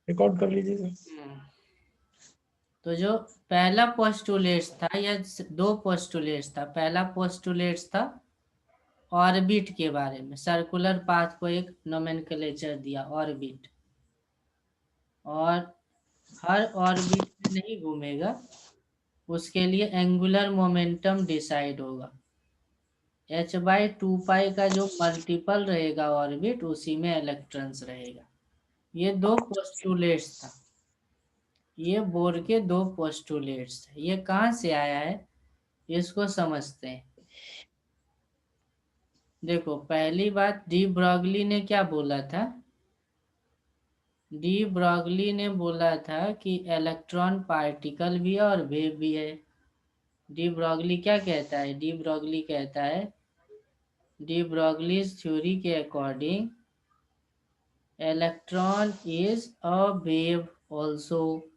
Record कर लीजिए sir. तो जो पहला पोस्टुलेट्स था या दो पोस्टुलेट्स था, पहला पोस्टुलेट्स था ऑर्बिट के बारे में, सर्कुलर पाथ को एक नोमेनक्लेचर दिया ऑर्बिट, और हर ऑर्बिट में नहीं घूमेगा, उसके लिए एंगुलर मोमेंटम डिसाइड होगा। h/2 का जो मल्टीपल रहेगा ऑर्बिट, उसी में इलेक्ट्रॉन्स रहेगा। ये दो पोस्टुलेट्स था, ये बोर के दो पोस्टुलेट्स थे। ये कहाँ से आया है इसको समझते हैं। देखो, पहली बात डी ब्रॉगली ने क्या बोला था? डी ब्रॉगली ने बोला था कि इलेक्ट्रॉन पार्टिकल भी है और वेव भी है। डी ब्रॉगली क्या कहता है? डी ब्रॉगली कहता है, डी ब्रॉगलीज थ्योरी के according electron is a wave also.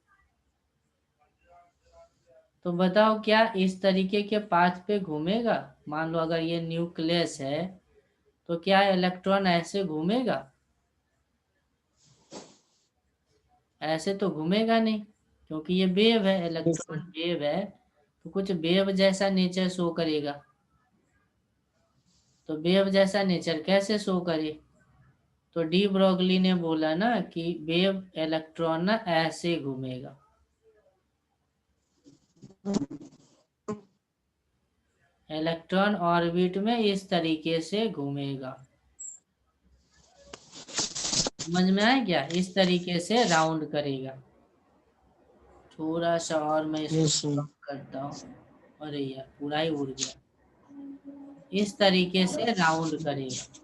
तो बताओ, क्या इस तरीके के पाथ पे घूमेगा? मान लो अगर ये न्यूक्लियस है, तो क्या इलेक्ट्रॉन ऐसे घूमेगा? ऐसे तो घूमेगा नहीं, क्योंकि ये वेव है, यस सर। इलेक्ट्रॉन वेव है, तो कुछ वेव जैसा नेचर शो करेगा। तो वेव जैसा नेचर कैसे शो करे? तो डी ब्रॉगली ने बोला ना कि वेव इलेक्ट्रॉन ना ऐसे घूमेगा। इलेक्ट्रॉन ऑर्बिट में इस तरीके से घूमेगा। समझ में आया क्या? इस तरीके से राउंड करेगा। थोड़ा सा और मैं इसको यस सर। कम करता हूँ। अरे यार, पूरा ही उड़ गया। इस तरीके से राउंड करेगा।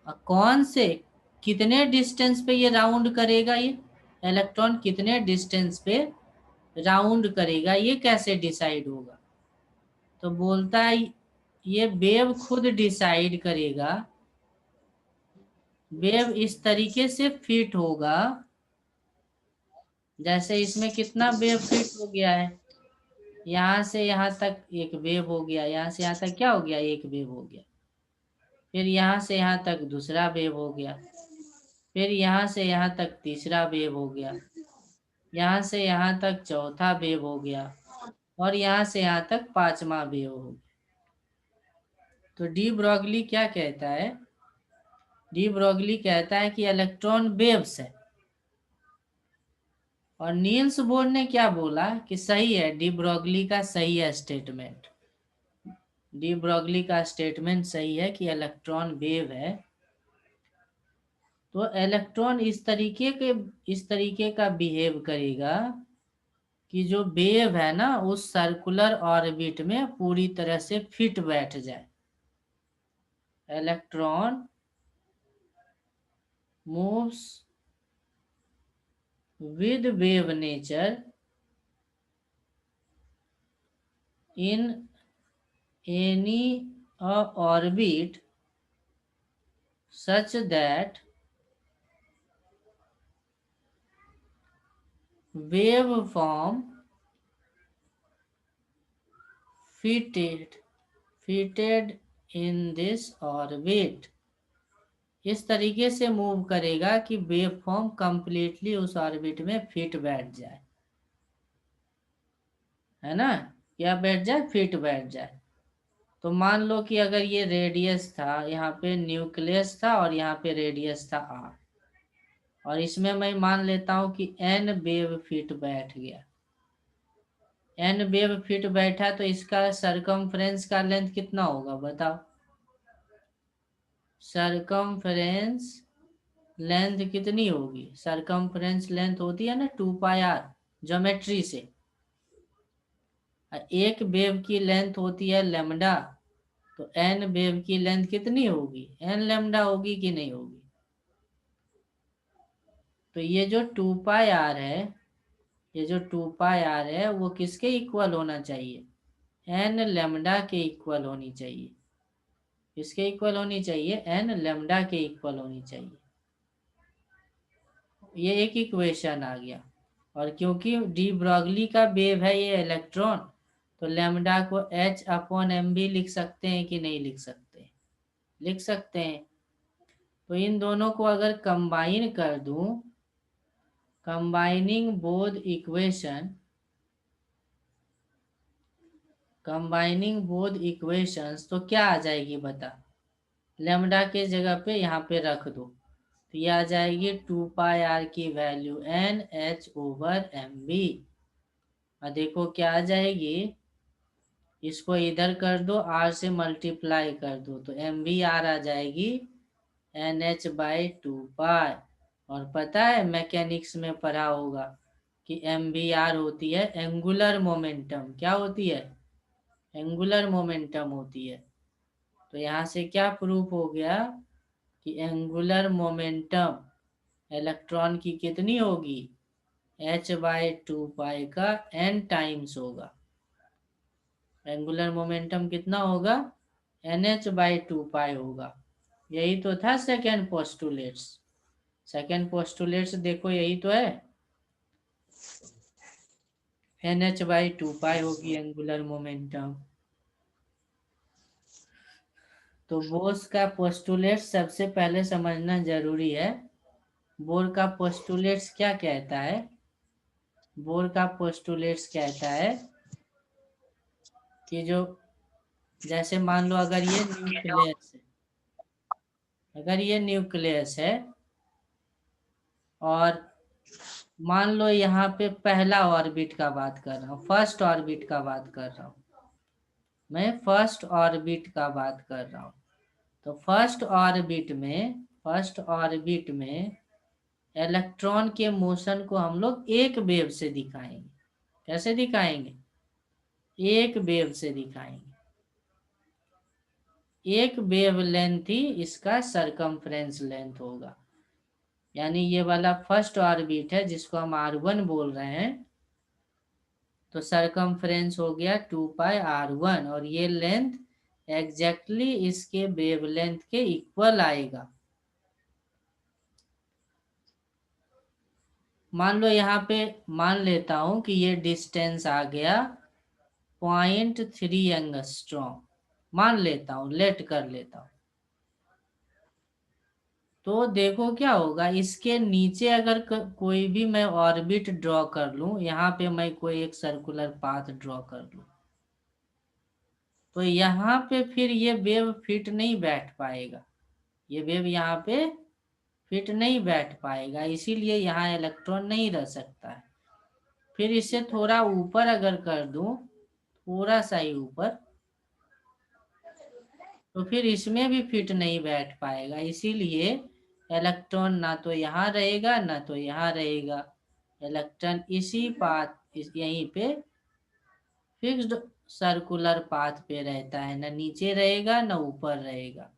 और कौन से, कितने डिस्टेंस पे ये राउंड करेगा? ये इलेक्ट्रॉन कितने डिस्टेंस पे राउंड करेगा, ये कैसे डिसाइड होगा? तो बोलता है ये वेव खुद डिसाइड करेगा। वेव इस तरीके से फिट होगा, जैसे इसमें कितना वेव फिट हो गया है, यहाँ से यहाँ तक एक वेव हो गया, यहाँ से यहाँ तक क्या हो गया, एक वेव हो गया। फिर यहाँ से यहाँ तक दूसरा वेव हो गया, फिर यहाँ से यहाँ तक तीसरा वेव हो गया, यहाँ से यहाँ तक चौथा वेव हो गया, और यहाँ से यहाँ तक पांचवा वेव हो गया। तो डी ब्रॉगली क्या कहता है? डी ब्रॉगली कहता है कि इलेक्ट्रॉन वेव्स है। और नील्स बोर ने क्या बोला कि सही है, डी ब्रॉगली का सही है स्टेटमेंट। डी ब्रॉगली का स्टेटमेंट सही है कि इलेक्ट्रॉन वेव है। तो इलेक्ट्रॉन इस तरीके का बिहेव करेगा कि जो वेव है ना, उस सर्कुलर ऑर्बिट में पूरी तरह से फिट बैठ जाए। Electron moves with wave nature in any orbit such that waveform fitted fitted in this orbit। इस तरीके से मूव करेगा कि वेवफॉर्म कंप्लीटली उस ऑर्बिट में फिट बैठ जाए, है ना? क्या बैठ जाए? फिट बैठ जाए। तो मान लो कि अगर ये रेडियस था, यहाँ पे न्यूक्लियस था और यहाँ पे रेडियस था आर, और इसमें मैं मान लेता हूँ कि एन वेव फिट बैठ गया। एन वेव फिट बैठा तो इसका सरकमफ्रेंस का लेंथ कितना होगा बताओ? सरकमफ्रेंस लेंथ कितनी होगी? सरकमफ्रेंस लेंथ होती है ना 2πr, ज्योमेट्री से। एक वेव की लेंथ होती है लेमडा, तो एन वेव की लेंथ कितनी होगी? एन लेमडा होगी कि नहीं होगी? तो ये जो 2πr है, ये जो 2πr है, वो किसके इक्वल होना चाहिए? एन लेमडा के इक्वल होनी चाहिए। किसके इक्वल होनी चाहिए? एन लेमडा के इक्वल होनी चाहिए। ये एक इक्वेशन आ गया। और क्योंकि डी ब्रॉगली का वेव है ये इलेक्ट्रॉन, तो लेमडा को H/m भी लिख सकते हैं कि नहीं लिख सकते? लिख सकते हैं। तो इन दोनों को अगर कंबाइन कर दूं, combining both equation, combining both equations, तो क्या आ जाएगी बता। लेमडा के जगह पे यहाँ पे रख दो, तो ये आ जाएगी 2πr की वैल्यू NH/mv। और देखो क्या आ जाएगी, इसको इधर कर दो, r से मल्टीप्लाई कर दो, तो mvr आ जाएगी NH/2π। और पता है मैकेनिक्स में पढ़ा होगा कि mvr होती है एंगुलर मोमेंटम। क्या होती है? एंगुलर मोमेंटम होती है। तो यहाँ से क्या प्रूफ हो गया कि एंगुलर मोमेंटम इलेक्ट्रॉन की कितनी होगी, h/2π का n टाइम्स होगा। एंगुलर मोमेंटम कितना होगा, NH/2π होगा। यही तो था सेकेंड पोस्टुलेट्स। सेकेंड पोस्टुलेट्स देखो यही तो है, NH/2π होगी एंगुलर मोमेंटम। तो बोर्स का पोस्टुलेट सबसे पहले समझना जरूरी है। बोर का पोस्टुलेट्स क्या कहता है, बोर का पोस्टुलेट्स कहता है कि जो, जैसे मान लो अगर ये न्यूक्लियस है, अगर ये न्यूक्लियस है और मान लो यहाँ पे पहला ऑर्बिट का बात कर रहा हूँ, फर्स्ट ऑर्बिट का बात कर रहा हूँ, मैं फर्स्ट ऑर्बिट का बात कर रहा हूँ। तो फर्स्ट ऑर्बिट में इलेक्ट्रॉन के मोशन को हम लोग एक वेव से दिखाएंगे। कैसे दिखाएंगे? एक वेव से दिखाएंगे। एक वेव लेंथ ही इसका सरकमफ्रेंस लेंथ होगा। यानी ये वाला फर्स्ट ऑर्बिट है जिसको हम R1 बोल रहे हैं, तो सरकमफ्रेंस हो गया 2πr1, और ये लेंथ एग्जैक्टली इसके वेवलेंथ के इक्वल आएगा। मान लो यहाँ पे मान लेता हूं कि ये डिस्टेंस आ गया 0.3 एंगस्ट्रॉम, मान लेता हूं, लेट कर लेता हूं। तो देखो क्या होगा, इसके नीचे अगर कोई भी मैं ऑर्बिट ड्रॉ कर लूं, यहाँ पे मैं कोई एक सर्कुलर पाथ ड्रॉ कर लूं, तो यहाँ पे फिर ये वेव फिट नहीं बैठ पाएगा। ये वेव यहाँ पे फिट नहीं बैठ पाएगा, इसीलिए यहाँ इलेक्ट्रॉन नहीं रह सकता है। फिर इसे थोड़ा ऊपर अगर कर दूं, थोड़ा सा ही ऊपर, तो फिर इसमें भी फिट नहीं बैठ पाएगा। इसीलिए इलेक्ट्रॉन ना तो यहाँ रहेगा ना तो यहाँ रहेगा। इलेक्ट्रॉन इसी पाथ यहीं पे फिक्स्ड सर्कुलर पाथ पे रहता है, ना नीचे रहेगा ना ऊपर रहेगा।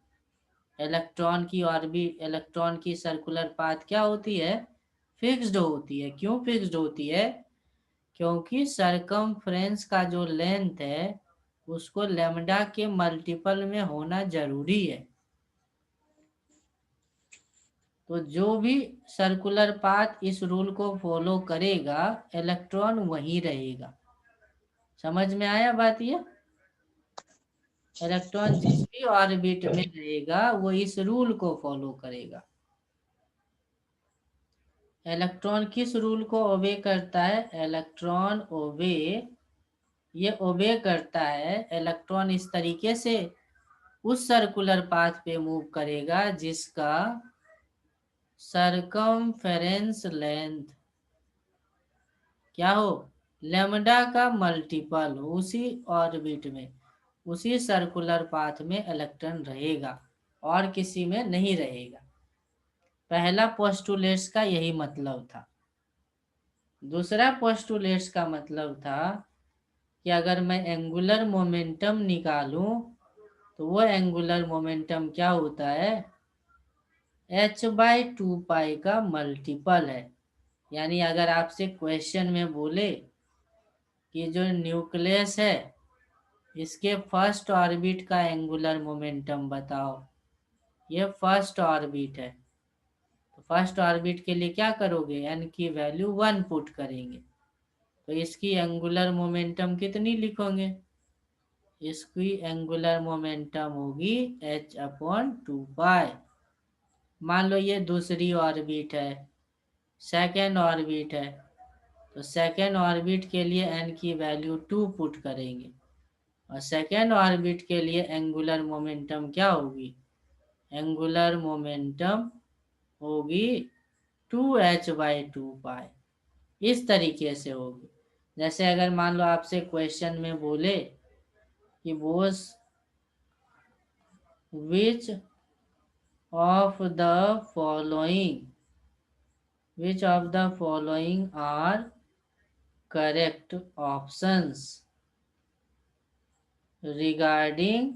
इलेक्ट्रॉन की सर्कुलर पाथ क्या होती है, फिक्स्ड होती है। क्यों फिक्स्ड होती है? क्योंकि सरकमफ्रेंस का जो लेंथ है उसको लेमडा के मल्टीपल में होना जरूरी है। तो जो भी सर्कुलर पाथ इस रूल को फॉलो करेगा, इलेक्ट्रॉन वहीं रहेगा। समझ में आया बात? ये इलेक्ट्रॉन जिस भी ऑर्बिट में रहेगा वो इस रूल को फॉलो करेगा। इलेक्ट्रॉन किस रूल को ओबे करता है? इलेक्ट्रॉन ये ओबे करता है, इलेक्ट्रॉन इस तरीके से उस सर्कुलर पाथ पे मूव करेगा जिसका सरकमफेरेंस लेंथ क्या हो, लेमडा का मल्टीपल हो। उसी ऑर्बिट में, उसी सर्कुलर पाथ में इलेक्ट्रॉन रहेगा और किसी में नहीं रहेगा। पहला पोस्टुलेट्स का यही मतलब था। दूसरा पोस्टुलेट्स का मतलब था कि अगर मैं एंगुलर मोमेंटम निकालूं, तो वो एंगुलर मोमेंटम क्या होता है, h/2π का मल्टीपल है। यानी अगर आपसे क्वेश्चन में बोले कि जो न्यूक्लियस है इसके फर्स्ट ऑर्बिट का एंगुलर मोमेंटम बताओ, ये फर्स्ट ऑर्बिट है, तो फर्स्ट ऑर्बिट के लिए क्या करोगे, n की वैल्यू 1 पुट करेंगे, तो इसकी एंगुलर मोमेंटम कितनी लिखोगे, इसकी एंगुलर मोमेंटम होगी h/2π। मान लो ये दूसरी ऑर्बिट है, सेकेंड ऑर्बिट है, तो सेकेंड ऑर्बिट के लिए n की वैल्यू 2 पुट करेंगे, और सेकेंड ऑर्बिट के लिए एंगुलर मोमेंटम क्या होगी? एंगुलर मोमेंटम होगी 2h/2 पाई। इस तरीके से होगी। जैसे अगर मान लो आपसे क्वेश्चन में बोले कि Bohr's which of the following are correct options regarding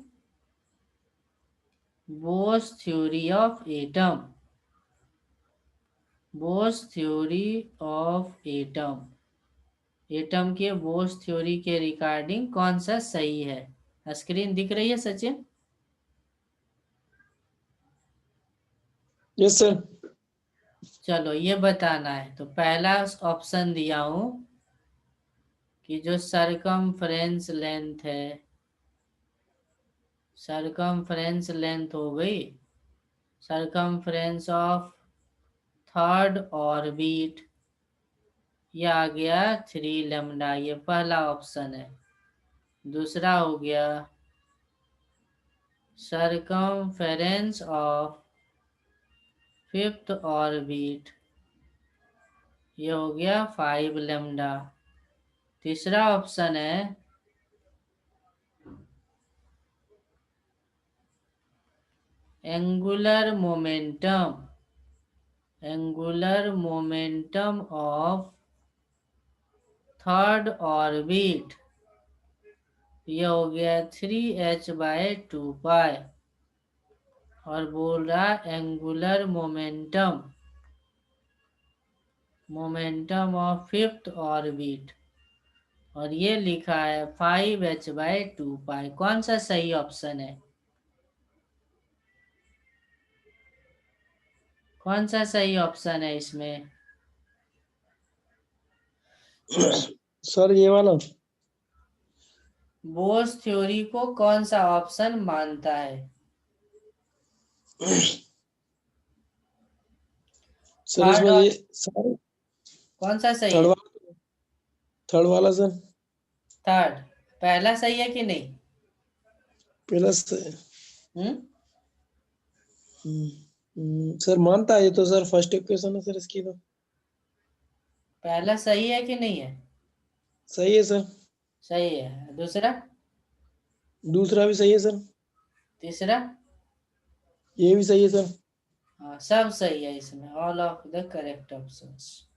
Bohr's theory of atom. Bohr's theory of atom के बोस थ्योरी के रिगार्डिंग कौन सा सही है? स्क्रीन दिख रही है सचिन? Yes sir. चलो ये बताना है। तो पहला ऑप्शन दिया हूं कि जो सरकमफ्रेंस लेंथ है, सरकमफ्रेंस लेंथ हो गई, सरकमफ्रेंस ऑफ थर्ड ऑर्बिट, ये आ गया 3λ, ये पहला ऑप्शन है। दूसरा हो गया सरकमफेरेंस ऑफ फिफ्थ ऑर्बिट, ये हो गया 5λ। तीसरा ऑप्शन है angular momentum of third orbit, ये हो गया 3h/2 पाई। और बोल रहा angular momentum of fifth orbit, और ये लिखा है 5h/2 पाई। कौन सा सही ऑप्शन है? कौन सा सही ऑप्शन है इसमें? सर ये वाला। बोस थ्योरी को कौन सा ऑप्शन मानता है? सर थर्ड इसमें और ये सर कौन सा सही थर्ड है? वाला, थर्ड वाला सर। थर्ड पहला सही है कि नहीं? प्लस। हम्म सर मानता है ये तो सर, फर्स्ट इक्वेशन है सर इसकी तो। पहला सही है कि नहीं है? सही है सर। सही है। दूसरा? दूसरा भी सही है सर। तीसरा? ये भी सही है सर। हाँ सब सही है इसमें, all of the correct options,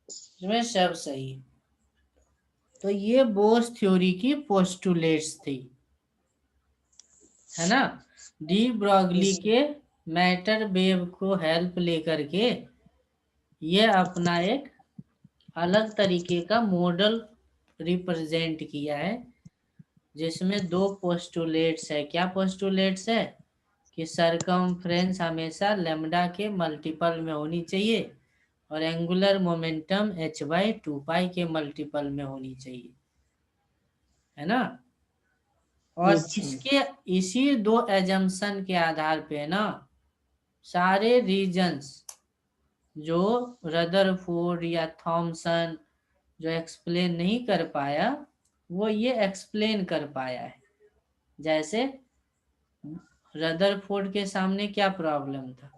इसमें सब सही है। तो ये बोस थ्योरी की पोस्टुलेट्स थी, है ना। डी ब्रॉगली यस के मैटर वेव को हेल्प लेकर के ये अपना एक अलग तरीके का मॉडल रिप्रेजेंट किया है, जिसमें दो पोस्टुलेट्स है। क्या पोस्टुलेट्स है? कि सरकमफ्रेंस हमेशा लेमडा के मल्टीपल में होनी चाहिए, और एंगुलर मोमेंटम h/2 पाई के मल्टीपल में होनी चाहिए, है ना। और सर। इसके इसी दो एजम्पशन के आधार पे ना सारे रीजन्स जो रदरफोर्ड या थॉमसन जो एक्सप्लेन नहीं कर पाया, वो ये एक्सप्लेन कर पाया है। जैसे रदरफोर्ड के सामने क्या प्रॉब्लम था?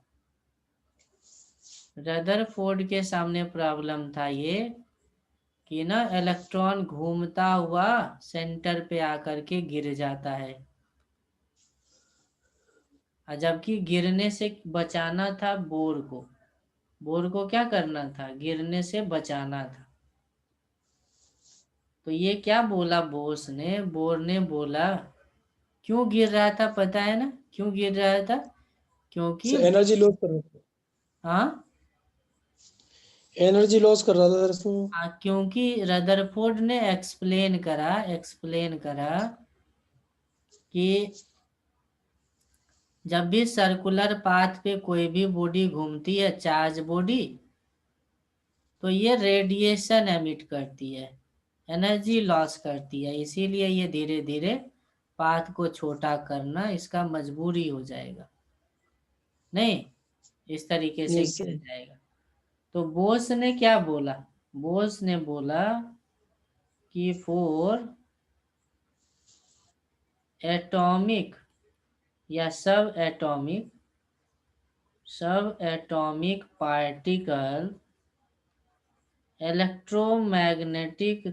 रदरफोर्ड के सामने प्रॉब्लम था ये कि ना इलेक्ट्रॉन घूमता हुआ सेंटर पे आकर के गिर जाता है, और जबकि गिरने से बचाना था बोर को क्या करना था? गिरने से बचाना था। तो ये क्या बोला बोर ने बोला, क्यों गिर रहा था पता है ना? क्यों गिर रहा था? क्योंकि सर एनर्जी लॉस कर रहा था। हाँ एनर्जी लॉस कर रहा था सर इसमें। हाँ, क्योंकि रदरफोर्ड ने एक्सप्लेन करा कि जब भी सर्कुलर पाथ पे कोई भी बॉडी घूमती है, चार्ज बॉडी, तो ये रेडिएशन एमिट करती है, एनर्जी लॉस करती है। इसीलिए ये धीरे धीरे पाथ को छोटा करना इसका मजबूरी हो जाएगा। नहीं, इस तरीके से Yes, गिर sir. जाएगा। तो बोस ने क्या बोला? बोस ने बोला कि फोर एटॉमिक या सब atomic particle electromagnetic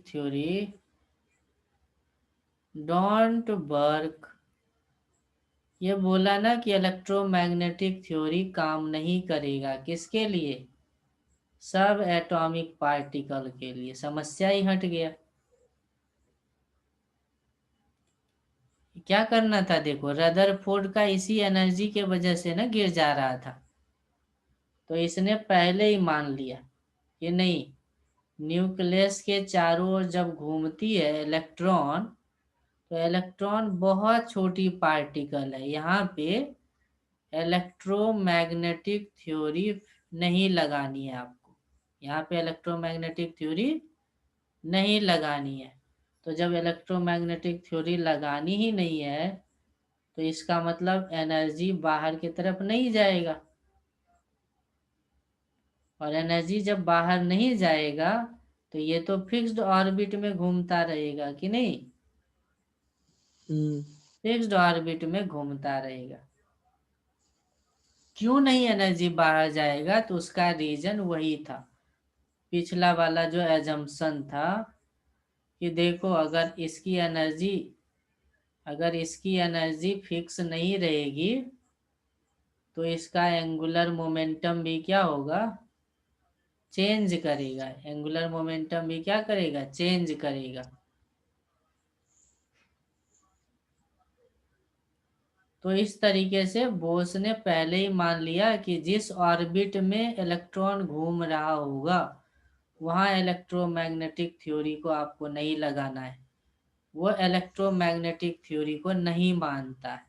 theory don't work. ये बोला ना कि इलेक्ट्रोमैग्नेटिक थ्योरी काम नहीं करेगा, किसके लिए? सब एटॉमिक पार्टिकल के लिए। समस्या ही हट गया। क्या करना था देखो, रदरफोर्ड का इसी एनर्जी के वजह से ना गिर जा रहा था। तो इसने पहले ही मान लिया कि नहीं, न्यूक्लियस के चारों ओर जब घूमती है इलेक्ट्रॉन, तो इलेक्ट्रॉन बहुत छोटी पार्टिकल है, यहाँ पे इलेक्ट्रोमैग्नेटिक थ्योरी नहीं लगानी है आपको। यहाँ पे इलेक्ट्रोमैग्नेटिक थ्योरी नहीं लगानी है। तो जब इलेक्ट्रोमैग्नेटिक थ्योरी लगानी ही नहीं है, तो इसका मतलब एनर्जी बाहर की तरफ नहीं जाएगा। और एनर्जी जब बाहर नहीं जाएगा, तो ये तो फिक्स्ड ऑर्बिट में घूमता रहेगा कि नहीं? Hmm. फिक्स्ड ऑर्बिट में घूमता रहेगा। क्यों नहीं एनर्जी बाहर जाएगा? तो उसका रीजन वही था, पिछला वाला जो एजम्पशन था कि देखो अगर इसकी एनर्जी फिक्स नहीं रहेगी, तो इसका एंगुलर मोमेंटम भी क्या होगा? चेंज करेगा। एंगुलर मोमेंटम भी क्या करेगा? चेंज करेगा। तो इस तरीके से बोस ने पहले ही मान लिया कि जिस ऑर्बिट में इलेक्ट्रॉन घूम रहा होगा, वहां इलेक्ट्रोमैग्नेटिक थ्योरी को आपको नहीं लगाना है। वो इलेक्ट्रोमैग्नेटिक थ्योरी को नहीं मानता है।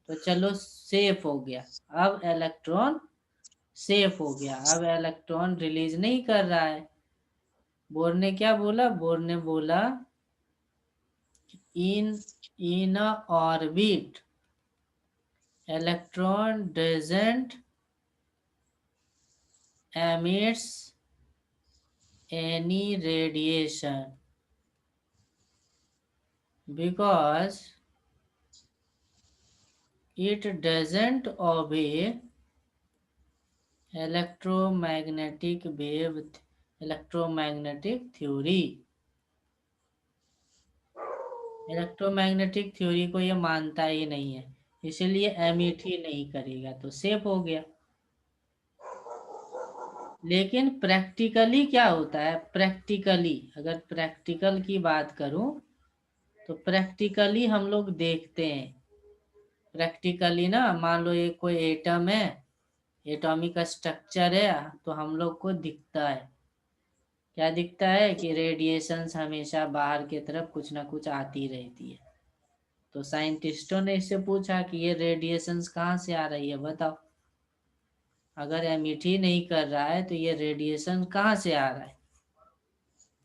तो चलो, सेफ हो गया। अब इलेक्ट्रॉन सेफ हो गया, अब इलेक्ट्रॉन रिलीज नहीं कर रहा है। बोर ने क्या बोला? बोर ने बोला in orbit electron doesn't emits any radiation because it doesn't obey electromagnetic theory। Electromagnetic theory को ये मानता ही नहीं है, इसलिए एमिट ही नहीं करेगा, तो सेफ हो गया। लेकिन प्रैक्टिकली क्या होता है? अगर प्रैक्टिकल की बात करूं, तो प्रैक्टिकली हम लोग देखते हैं। प्रैक्टिकली ना, मान लो ये कोई एटम है, एटॉमिक स्ट्रक्चर है, तो हम लोग को दिखता है, क्या दिखता है? कि रेडिएशंस हमेशा बाहर की तरफ कुछ ना कुछ आती रहती है। तो साइंटिस्टों ने इससे पूछा कि ये रेडिएशंस कहाँ से आ रही है, बताओ। अगर एमिट ही नहीं कर रहा है, तो ये रेडिएशन कहाँ से आ रहा है?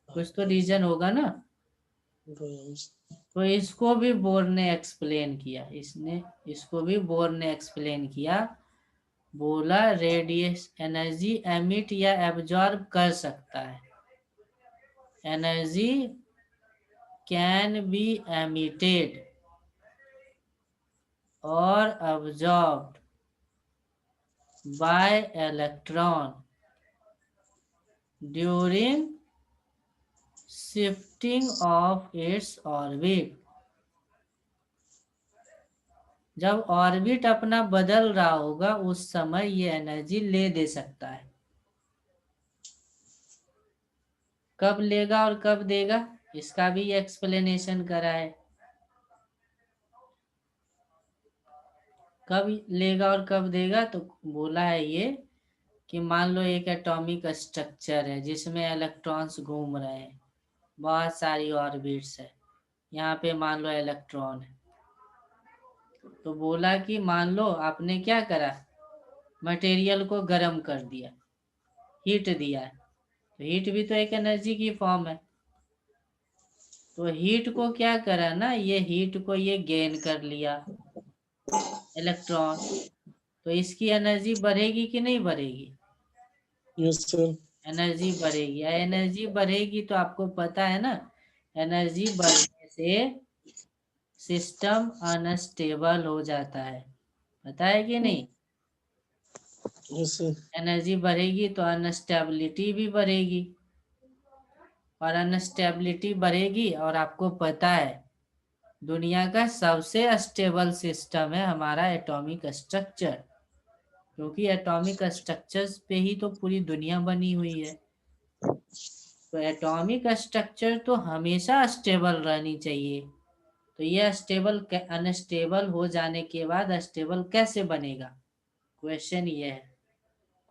कुछ तो रीजन होगा ना। तो इसको भी बोर ने एक्सप्लेन किया। इसको भी बोर ने एक्सप्लेन किया। बोला रेडिएस एनर्जी एमिट या एब्जॉर्ब कर सकता है। एनर्जी कैन बी एमिटेड और absorbed bye electron during shifting of its orbit. जब ऑर्बिट अपना बदल रहा होगा, उस समय ये एनर्जी ले दे सकता है। कब लेगा और कब देगा, इसका भी एक्सप्लेनेशन करा है। कब लेगा और कब देगा, तो बोला है ये कि मान लो एक एटॉमिक स्ट्रक्चर है जिसमें इलेक्ट्रॉन्स घूम रहे हैं, बहुत सारी ऑर्बिट्स है, यहाँ पे मान लो इलेक्ट्रॉन है। तो बोला कि मान लो आपने क्या करा, मटेरियल को गर्म कर दिया, हीट दिया है। तो हीट भी तो एक एनर्जी की फॉर्म है। तो हीट को क्या करा ना, ये हीट को ये गेन कर लिया इलेक्ट्रॉन, तो इसकी एनर्जी बढ़ेगी कि नहीं बढ़ेगी? Yes sir. एनर्जी बढ़ेगी। एनर्जी बढ़ेगी तो आपको पता है ना, एनर्जी बढ़ने से सिस्टम अनस्टेबल हो जाता है, पता है कि नहीं? Yes sir. एनर्जी बढ़ेगी तो अनस्टेबिलिटी भी बढ़ेगी, और अनस्टेबिलिटी बढ़ेगी, और आपको पता है दुनिया का सबसे स्टेबल सिस्टम है हमारा एटॉमिक स्ट्रक्चर, क्योंकि एटॉमिक स्ट्रक्चर्स पे ही तो पूरी दुनिया बनी हुई है। तो एटॉमिक स्ट्रक्चर तो हमेशा स्टेबल रहनी चाहिए। तो ये स्टेबल अनस्टेबल हो जाने के बाद स्टेबल कैसे बनेगा, क्वेश्चन ये है,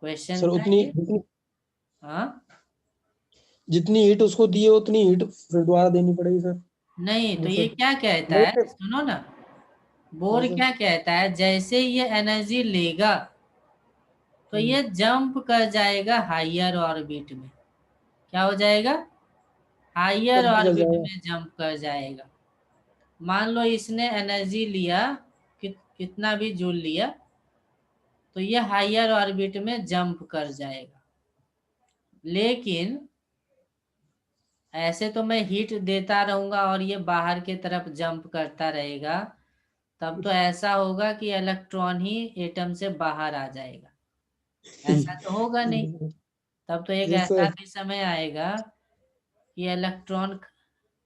क्वेश्चन सर था उतनी ये। हाँ, जितनी हीट उसको दी है उतनी हीट फिर दोबारा देनी पड़ेगी सर। नहीं तो ये मतलब क्या कहता है, नहीं। सुनो ना, बोर हाँ सर। क्या कहता है, जैसे ये एनर्जी लेगा तो हम्म, ये जंप कर जाएगा हायर ऑर्बिट में। क्या हो जाएगा? हायर जंप कर ऑर्बिट जाएगा। में जंप कर जाएगा। मान लो इसने एनर्जी लिया, कितना भी जूल लिया, तो ये हायर ऑर्बिट में जंप कर जाएगा। लेकिन ऐसे तो मैं हीट देता रहूंगा और ये बाहर की तरफ जंप करता रहेगा, तब तो ऐसा होगा कि इलेक्ट्रॉन ही एटम से बाहर आ जाएगा। ऐसा तो होगा नहीं। तब तो एक यस ऐसा सर। भी समय आएगा कि इलेक्ट्रॉन,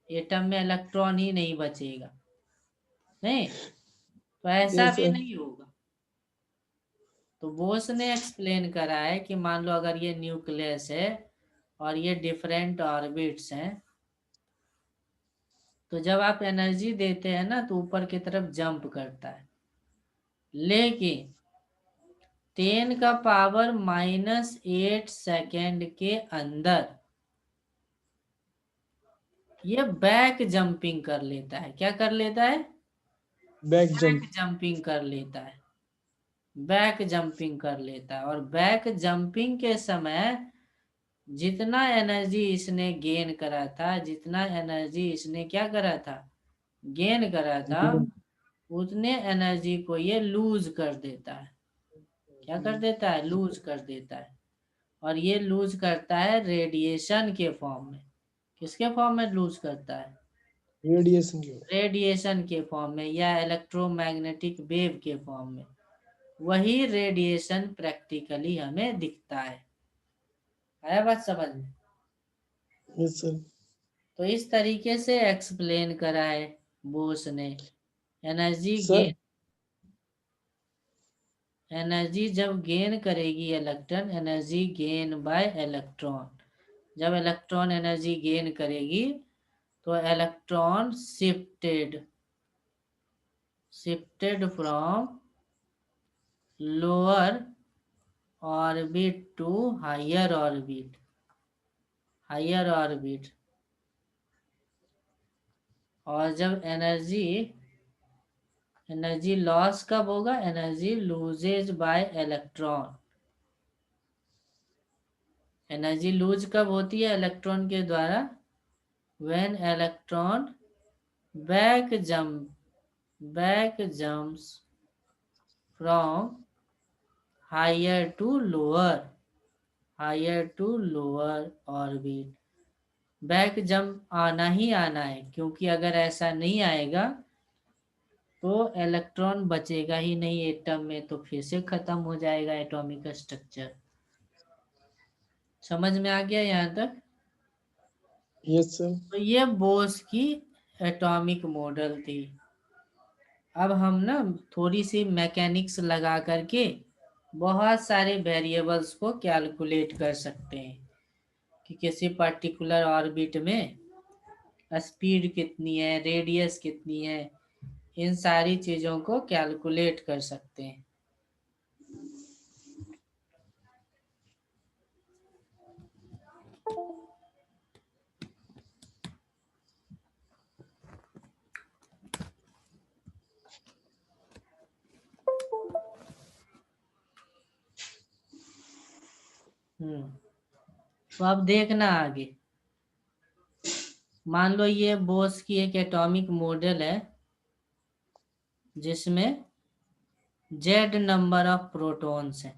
एटम में इलेक्ट्रॉन ही नहीं बचेगा। नहीं, तो ऐसा यस भी सर। नहीं होगा। तो बोस ने एक्सप्लेन करा है कि मान लो अगर ये न्यूक्लियस है और ये डिफरेंट ऑर्बिट्स हैं, तो जब आप एनर्जी देते हैं ना तो ऊपर की तरफ जंप करता है, लेकिन 10⁻⁻8 सेकेंड के अंदर ये बैक जंपिंग कर लेता है। क्या कर लेता है? Back back jump. जंपिंग कर लेता है। बैक जंपिंग कर लेता है, और बैक जंपिंग के समय जितना एनर्जी इसने गेन करा था, जितना एनर्जी इसने क्या करा था, गेन करा था, उतने एनर्जी को ये लूज कर देता है। क्या कर देता है? लूज कर देता है। और ये लूज करता है रेडिएशन के फॉर्म में। किसके फॉर्म में लूज करता है? रेडिएशन की। रेडिएशन के फॉर्म में, या इलेक्ट्रोमैग्नेटिक वेव के फॉर्म में। वही रेडिएशन प्रैक्टिकली हमें दिखता है। आया बात समझ में? Yes sir. तो इस तरीके से एक्सप्लेन करा है बोस ने। एनर्जी सर गेन, एनर्जी जब गेन करेगी electron, energy gain by electron, जब इलेक्ट्रॉन एनर्जी गेन करेगी तो electron shifted from lower orbit to higher orbit, higher orbit. और जब एनर्जी लॉस कब होगा? Energy loses by electron. Energy lose कब होती है इलेक्ट्रॉन के द्वारा? When electron back jumps from higher to lower, higher to lower orbit. Back jump आना ही आना है, क्योंकि अगर ऐसा नहीं आएगा तो इलेक्ट्रॉन बचेगा ही नहीं एटम में, तो फिर से खत्म हो जाएगा एटॉमिक स्ट्रक्चर। समझ में आ गया यहाँ तक? Yes sir. तो ये बोस की एटॉमिक मॉडल थी। अब हम ना थोड़ी सी मैकेनिक्स लगा करके बहुत सारे वेरिएबल्स को कैलकुलेट कर सकते हैं कि किसी पर्टिकुलर ऑर्बिट में स्पीड कितनी है, रेडियस कितनी है, इन सारी चीज़ों को कैलकुलेट कर सकते हैं। तो अब देखना आगे। मान लो ये बोस की एक एटॉमिक मॉडल है जिसमें जेड नंबर ऑफ प्रोटॉन्स हैं।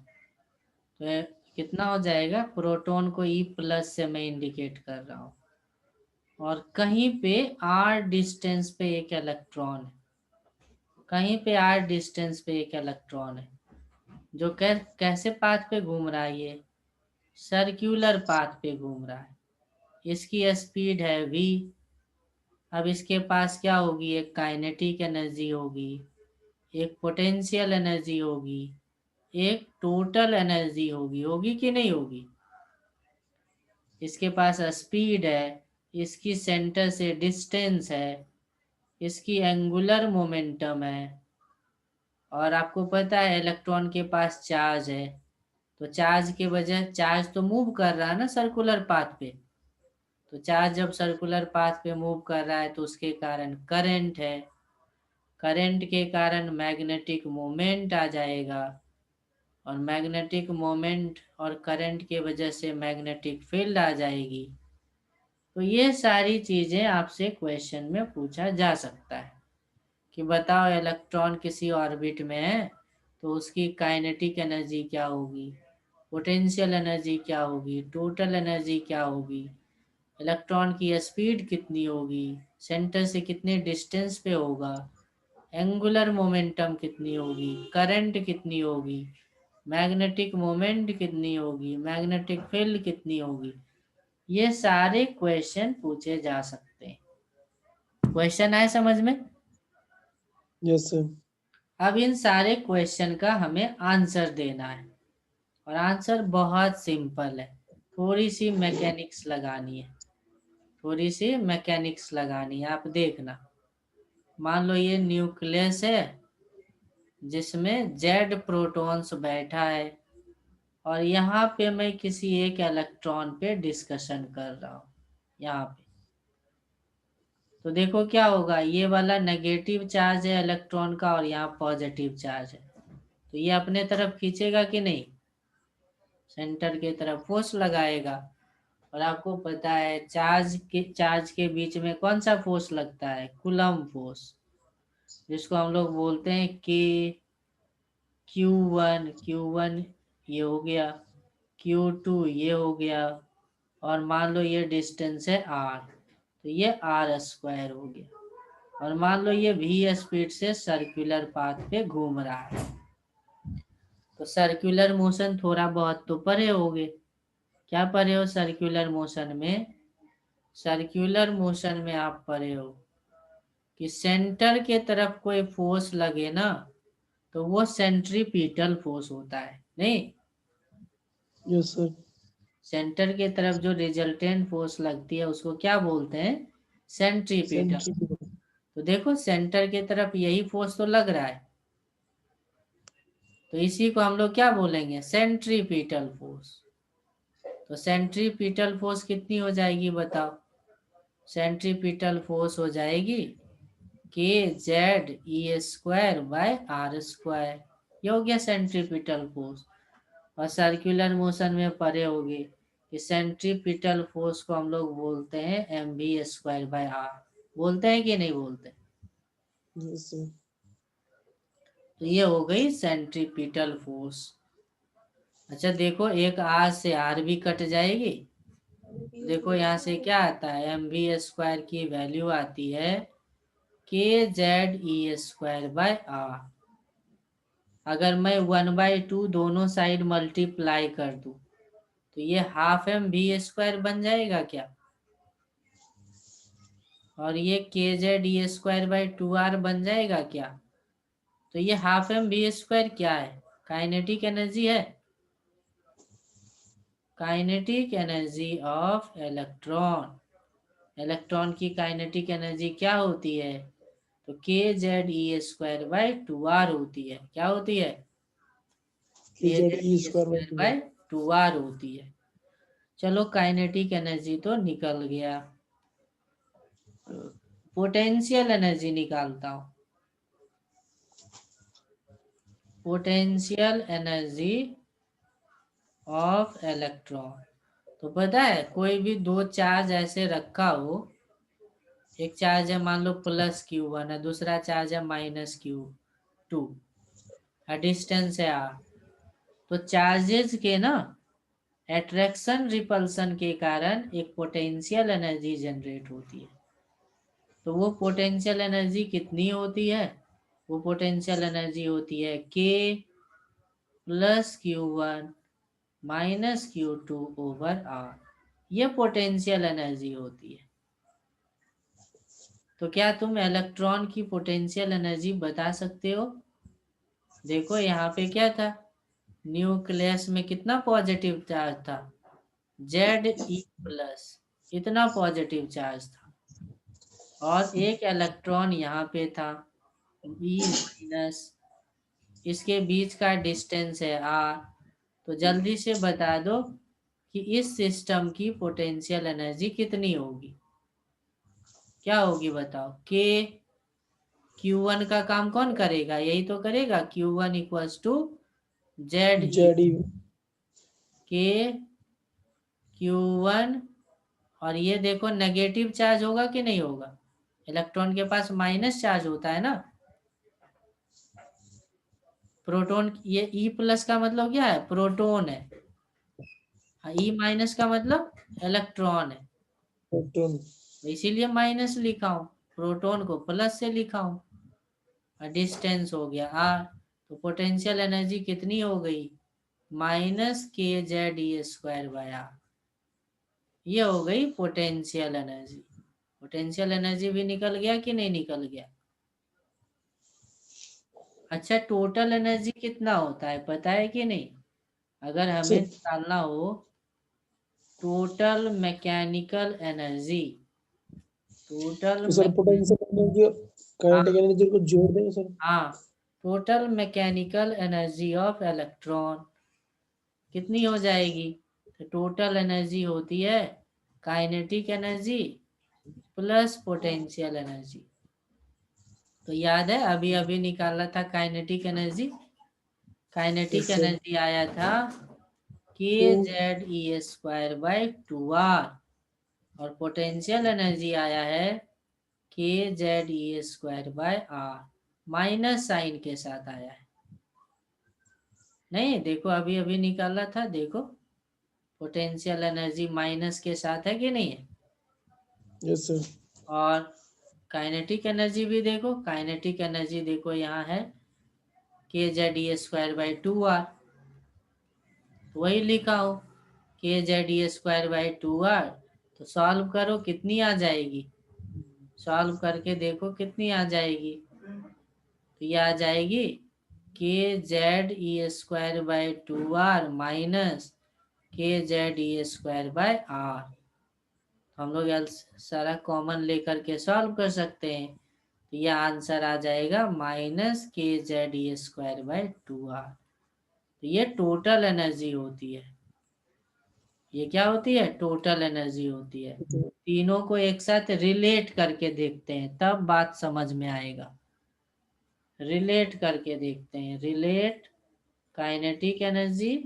तो ये कितना हो जाएगा, प्रोटॉन को E+ से मैं इंडिकेट कर रहा हूँ, और कहीं पे R डिस्टेंस पे एक इलेक्ट्रॉन है, कहीं पे R डिस्टेंस पे एक इलेक्ट्रॉन है, जो कैसे पाथ पे घूम रहा है, ये सर्कुलर पाथ पे घूम रहा है। इसकी स्पीड है v। अब इसके पास क्या होगी, एक काइनेटिक एनर्जी होगी, एक पोटेंशियल एनर्जी होगी, एक टोटल एनर्जी होगी। होगी कि नहीं होगी? इसके पास स्पीड है, इसकी सेंटर से डिस्टेंस है, इसकी एंगुलर मोमेंटम है, और आपको पता है इलेक्ट्रॉन के पास चार्ज है। तो चार्ज के वजह, चार्ज तो मूव कर रहा है ना सर्कुलर पाथ पे, तो चार्ज जब सर्कुलर पाथ पे मूव कर रहा है तो उसके कारण करंट है, करंट के कारण मैग्नेटिक मोमेंट आ जाएगा, और मैग्नेटिक मोमेंट और करंट के वजह से मैग्नेटिक फील्ड आ जाएगी। तो ये सारी चीजें आपसे क्वेश्चन में पूछा जा सकता है कि बताओ इलेक्ट्रॉन किसी ऑर्बिट में है तो उसकी काइनेटिक एनर्जी क्या होगी, पोटेंशियल एनर्जी क्या होगी, टोटल एनर्जी क्या होगी, इलेक्ट्रॉन की स्पीड कितनी होगी, सेंटर से कितने डिस्टेंस पे होगा, एंगुलर मोमेंटम कितनी होगी, करंट कितनी होगी, मैग्नेटिक मोमेंट कितनी होगी, मैग्नेटिक फील्ड कितनी होगी। ये सारे क्वेश्चन पूछे जा सकते हैं। क्वेश्चन आए समझ में? Yes sir. अब इन सारे क्वेश्चन का हमें आंसर देना है, और आंसर बहुत सिंपल है, थोड़ी सी मैकेनिक्स लगानी है, थोड़ी सी मैकेनिक्स लगानी है। आप देखना, मान लो ये न्यूक्लियस है जिसमें जेड प्रोटॉन्स बैठा है, और यहाँ पे मैं किसी एक इलेक्ट्रॉन पे डिस्कशन कर रहा हूँ यहाँ पे। तो देखो क्या होगा, ये वाला नेगेटिव चार्ज है इलेक्ट्रॉन का और यहाँ पॉजिटिव चार्ज है, तो ये अपने तरफ खींचेगा कि नहीं, सेंटर के तरफ फोर्स लगाएगा। और आपको पता है चार्ज के बीच में कौन सा फोर्स लगता है, कूलम्ब फोर्स, जिसको हम लोग बोलते हैं कि Q1 ये हो गया, Q2 ये हो गया, और मान लो ये डिस्टेंस है R, तो ये R² हो गया। और मान लो ये v स्पीड से सर्कुलर पाथ पे घूम रहा है, तो सर्कुलर मोशन थोड़ा बहुत तो परे होगे। क्या परे हो सर्कुलर मोशन में? सर्कुलर मोशन में आप परे हो कि सेंटर के तरफ कोई फोर्स लगे ना, तो वो सेंट्रीपिटल फोर्स होता है, नहीं? Yes sir. सेंटर के तरफ जो रिजल्टेंट फोर्स लगती है उसको क्या बोलते हैं, सेंट्रीपिटल। सेंट्रीफ्यूगल। तो देखो सेंटर के तरफ यही फोर्स तो लग रहा है, तो इसी को हम लोग क्या बोलेंगे, सेंट्रीपिटल फोर्स। तो सेंट्रीपिटल फोर्स कितनी हो जाएगी बताओ? सेंट्रीपिटल फोर्स हो जाएगी kZe²/r²। ये हो गया सेंट्रीपिटल फोर्स। और सर्कुलर मोशन में परे होगी कि सेंट्रीपिटल फोर्स को हम लोग बोलते हैं mv²/r। बोलते हैं कि नहीं बोलते? Yes sir. तो ये हो गई सेंट्रीपिटल फोर्स। अच्छा देखो, एक R से R भी कट जाएगी। देखो यहाँ से क्या आता है, mv² की वैल्यू आती है kZe²/r। अगर मैं 1/2 दोनों साइड मल्टीप्लाई कर दूं तो ये ½ mv² बन जाएगा क्या? और ये kZe²/2r बन जाएगा क्या? तो ये ½ mv² क्या है, काइनेटिक एनर्जी है, kinetic energy of electron. Electron की काइनेटिक एनर्जी क्या होती है, तो kZe²/2r होती है। क्या होती है? kZe²/2r। kZe²/2r होती है। चलो काइनेटिक एनर्जी तो निकल गया, पोटेंशियल एनर्जी निकालता हूं। Potential energy of electron. तो पता है कोई भी दो चार्ज ऐसे रखा हो एक चार्ज है मान लो +q1 है, दूसरा चार्ज है -q2, डिस्टेंस है r। तो चार्जेस के ना एट्रैक्शन रिपल्सन के कारण एक पोटेंशियल एनर्जी जनरेट होती है। तो वो पोटेंशियल एनर्जी कितनी होती है? वो पोटेंशियल एनर्जी होती है k +q1 -q2/r। ये पोटेंशियल एनर्जी होती है। तो क्या तुम इलेक्ट्रॉन की पोटेंशियल एनर्जी बता सकते हो? देखो यहाँ पे क्या था, न्यूक्लियस में कितना पॉजिटिव चार्ज था, Ze+, इतना पॉजिटिव चार्ज था। और एक इलेक्ट्रॉन यहाँ पे था E-, इसके बीच का डिस्टेंस है r। तो जल्दी से बता दो कि इस सिस्टम की पोटेंशियल एनर्जी कितनी होगी। क्या होगी बताओ? k q1 का काम कौन करेगा? यही तो करेगा। q1 = Ze JD k q1। और ये देखो नेगेटिव चार्ज होगा कि नहीं होगा? इलेक्ट्रॉन के पास माइनस चार्ज होता है ना। प्रोटॉन, ये E+ का मतलब क्या है? प्रोटॉन है। E- का मतलब इलेक्ट्रॉन है, प्रोटॉन। इसीलिए माइनस लिखा हूं। प्रोटॉन को प्लस से लिखा हूं। डिस्टेंस हो गया r। तो पोटेंशियल एनर्जी कितनी हो गई? -kZe²/r। ये हो गई पोटेंशियल एनर्जी। पोटेंशियल एनर्जी भी निकल गया कि नहीं निकल गया? अच्छा, टोटल एनर्जी कितना होता है पता है कि नहीं? अगर हमें सर निकालना हो टोटल मैकेनिकल एनर्जी, टोटल तो सर पोटेंशियल एनर्जी और काइनेटिक हाँ एनर्जी को जोड़ देंगे सर। हाँ, total mechanical energy of electron कितनी हो जाएगी? तो टोटल एनर्जी होती है kinetic energy plus potential energy. तो याद है अभी अभी निकाला था kinetic energy. Kinetic yes sir. Energy आया था तो kZe²/2r। और पोटेंशियल एनर्जी आया है kZe²/r, माइनस साइन के साथ आया है। नहीं देखो अभी अभी निकाला था, देखो पोटेंशियल एनर्जी माइनस के साथ है कि नहीं है? Yes sir. और काइनेटिक एनर्जी भी देखो, काइनेटिक एनर्जी देखो यहाँ है kZe²/2r। तो वही लिखा हो kZe²/2r। तो सॉल्व करो कितनी आ जाएगी, सॉल्व करके देखो कितनी आ जाएगी। तो ये आ जाएगी kZe²/2r माइनस kZe²/r। हम लोग सारा कॉमन लेकर के सॉल्व कर सकते हैं। तो यह आंसर आ जाएगा -kZe²/2r। तो ये टोटल एनर्जी होती है। ये क्या होती है? टोटल एनर्जी होती है। तीनों को एक साथ रिलेट करके देखते हैं तब बात समझ में आएगा। रिलेट करके देखते हैं, relate kinetic energy.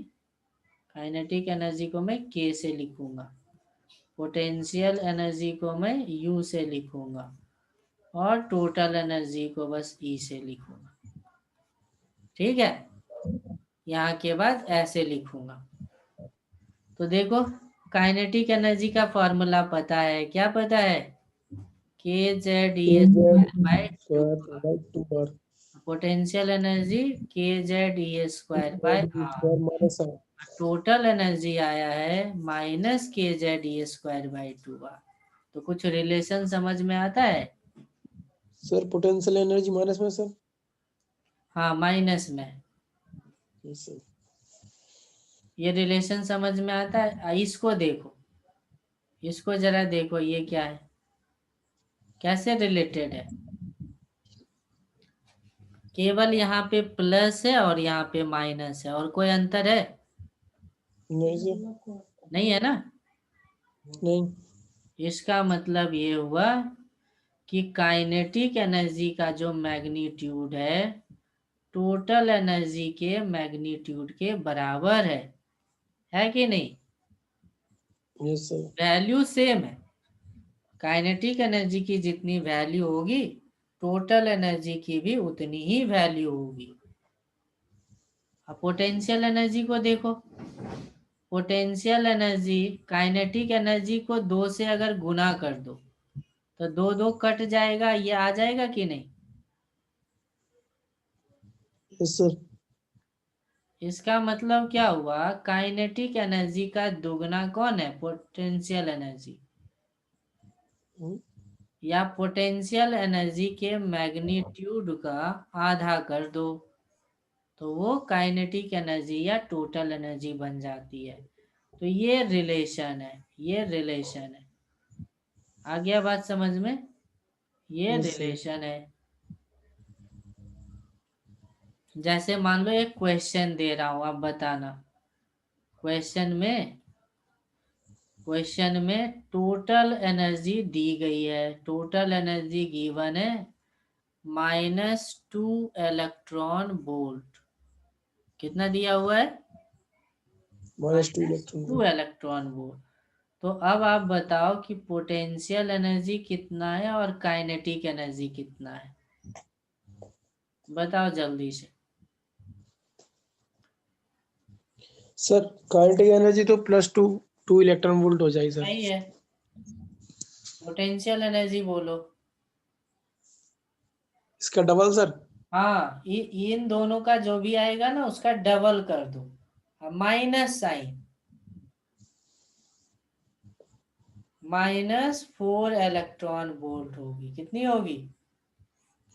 Kinetic energy को मैं k से लिखूंगा, पोटेंशियल एनर्जी को मैं u से लिखूंगा, और टोटल एनर्जी को बस E से लिखूंगा। ठीक है, यहाँ के बाद ऐसे लिखूंगा। तो देखो काइनेटिक एनर्जी का फॉर्मूला पता है, क्या पता है? kZe²/2r। 2r potential energy kZe²/r। Minus r। Total energy आया है -kZe²/2r। तो कुछ रिलेशन समझ में आता है? सर पोटेंशियल एनर्जी माइनस में सर। हाँ माइनस में। Yes sir. ये रिलेशन समझ में आता है? इसको देखो, इसको जरा देखो, ये क्या है, कैसे रिलेटेड है? केवल यहाँ पे प्लस है और यहाँ पे माइनस है, और कोई अंतर है? नहीं सर। नहीं है ना। नहीं। इसका मतलब ये हुआ कि काइनेटिक एनर्जी का जो मैग्नीट्यूड है टोटल एनर्जी के मैग्नीट्यूड के बराबर है कि नहीं? Yes sir. वैल्यू सेम है। काइनेटिक एनर्जी की जितनी वैल्यू होगी टोटल एनर्जी की भी उतनी ही वैल्यू होगी। अब पोटेंशियल एनर्जी को देखो, पोटेंशियल एनर्जी काइनेटिक एनर्जी को 2 से अगर गुना कर दो तो 2 2 कट जाएगा, ये आ जाएगा कि नहीं? Yes sir. इसका मतलब क्या हुआ, काइनेटिक एनर्जी का दुगना कौन है? Potential energy. या पोटेंशियल एनर्जी के मैग्नीट्यूड का आधा कर दो तो वो काइनेटिक एनर्जी या टोटल एनर्जी बन जाती है। तो ये रिलेशन है, ये रिलेशन है। आ गया बात समझ में? ये यस सर। रिलेशन है। जैसे मान लो एक क्वेश्चन दे रहा हूं, आप बताना। क्वेश्चन में टोटल एनर्जी दी गई है, टोटल एनर्जी गिवन है -2 इलेक्ट्रॉन वोल्ट। कितना दिया हुआ है? -2 इलेक्ट्रॉन 2 इलेक्ट्रॉन वोल्ट। तो अब आप बताओ कि पोटेंशियल एनर्जी कितना है और काइनेटिक एनर्जी कितना है? बताओ जल्दी से। सर काइनेटिक एनर्जी तो +2 इलेक्ट्रॉन वोल्ट हो जाएगी सर। सही है। पोटेंशियल एनर्जी बोलो। इसका डबल सर। हाँ, इन दोनों का जो भी आएगा ना उसका डबल कर दो, माइनस साइन, -4 इलेक्ट्रॉन वोल्ट होगी। कितनी होगी?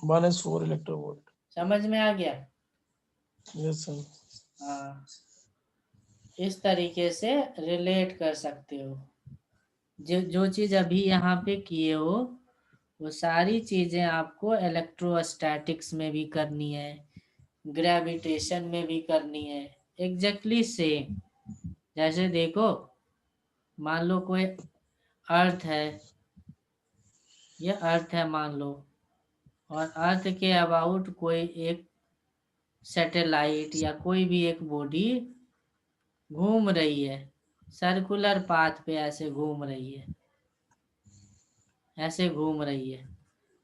-4 इलेक्ट्रॉन वोल्ट। समझ में आ गया? Yes sir. हाँ, इस तरीके से रिलेट कर सकते हो। जो जो चीज अभी यहाँ पे किए हो वो सारी चीजें आपको इलेक्ट्रोस्टैटिक्स में भी करनी है, ग्रेविटेशन में भी करनी है, एग्जैक्टली सेम। जैसे देखो, मान लो कोई अर्थ है, ये अर्थ है मान लो, और अर्थ के अबाउट कोई एक सैटेलाइट या कोई भी एक बॉडी घूम रही है, सर्कुलर पाथ पे ऐसे घूम रही है, ऐसे घूम रही है।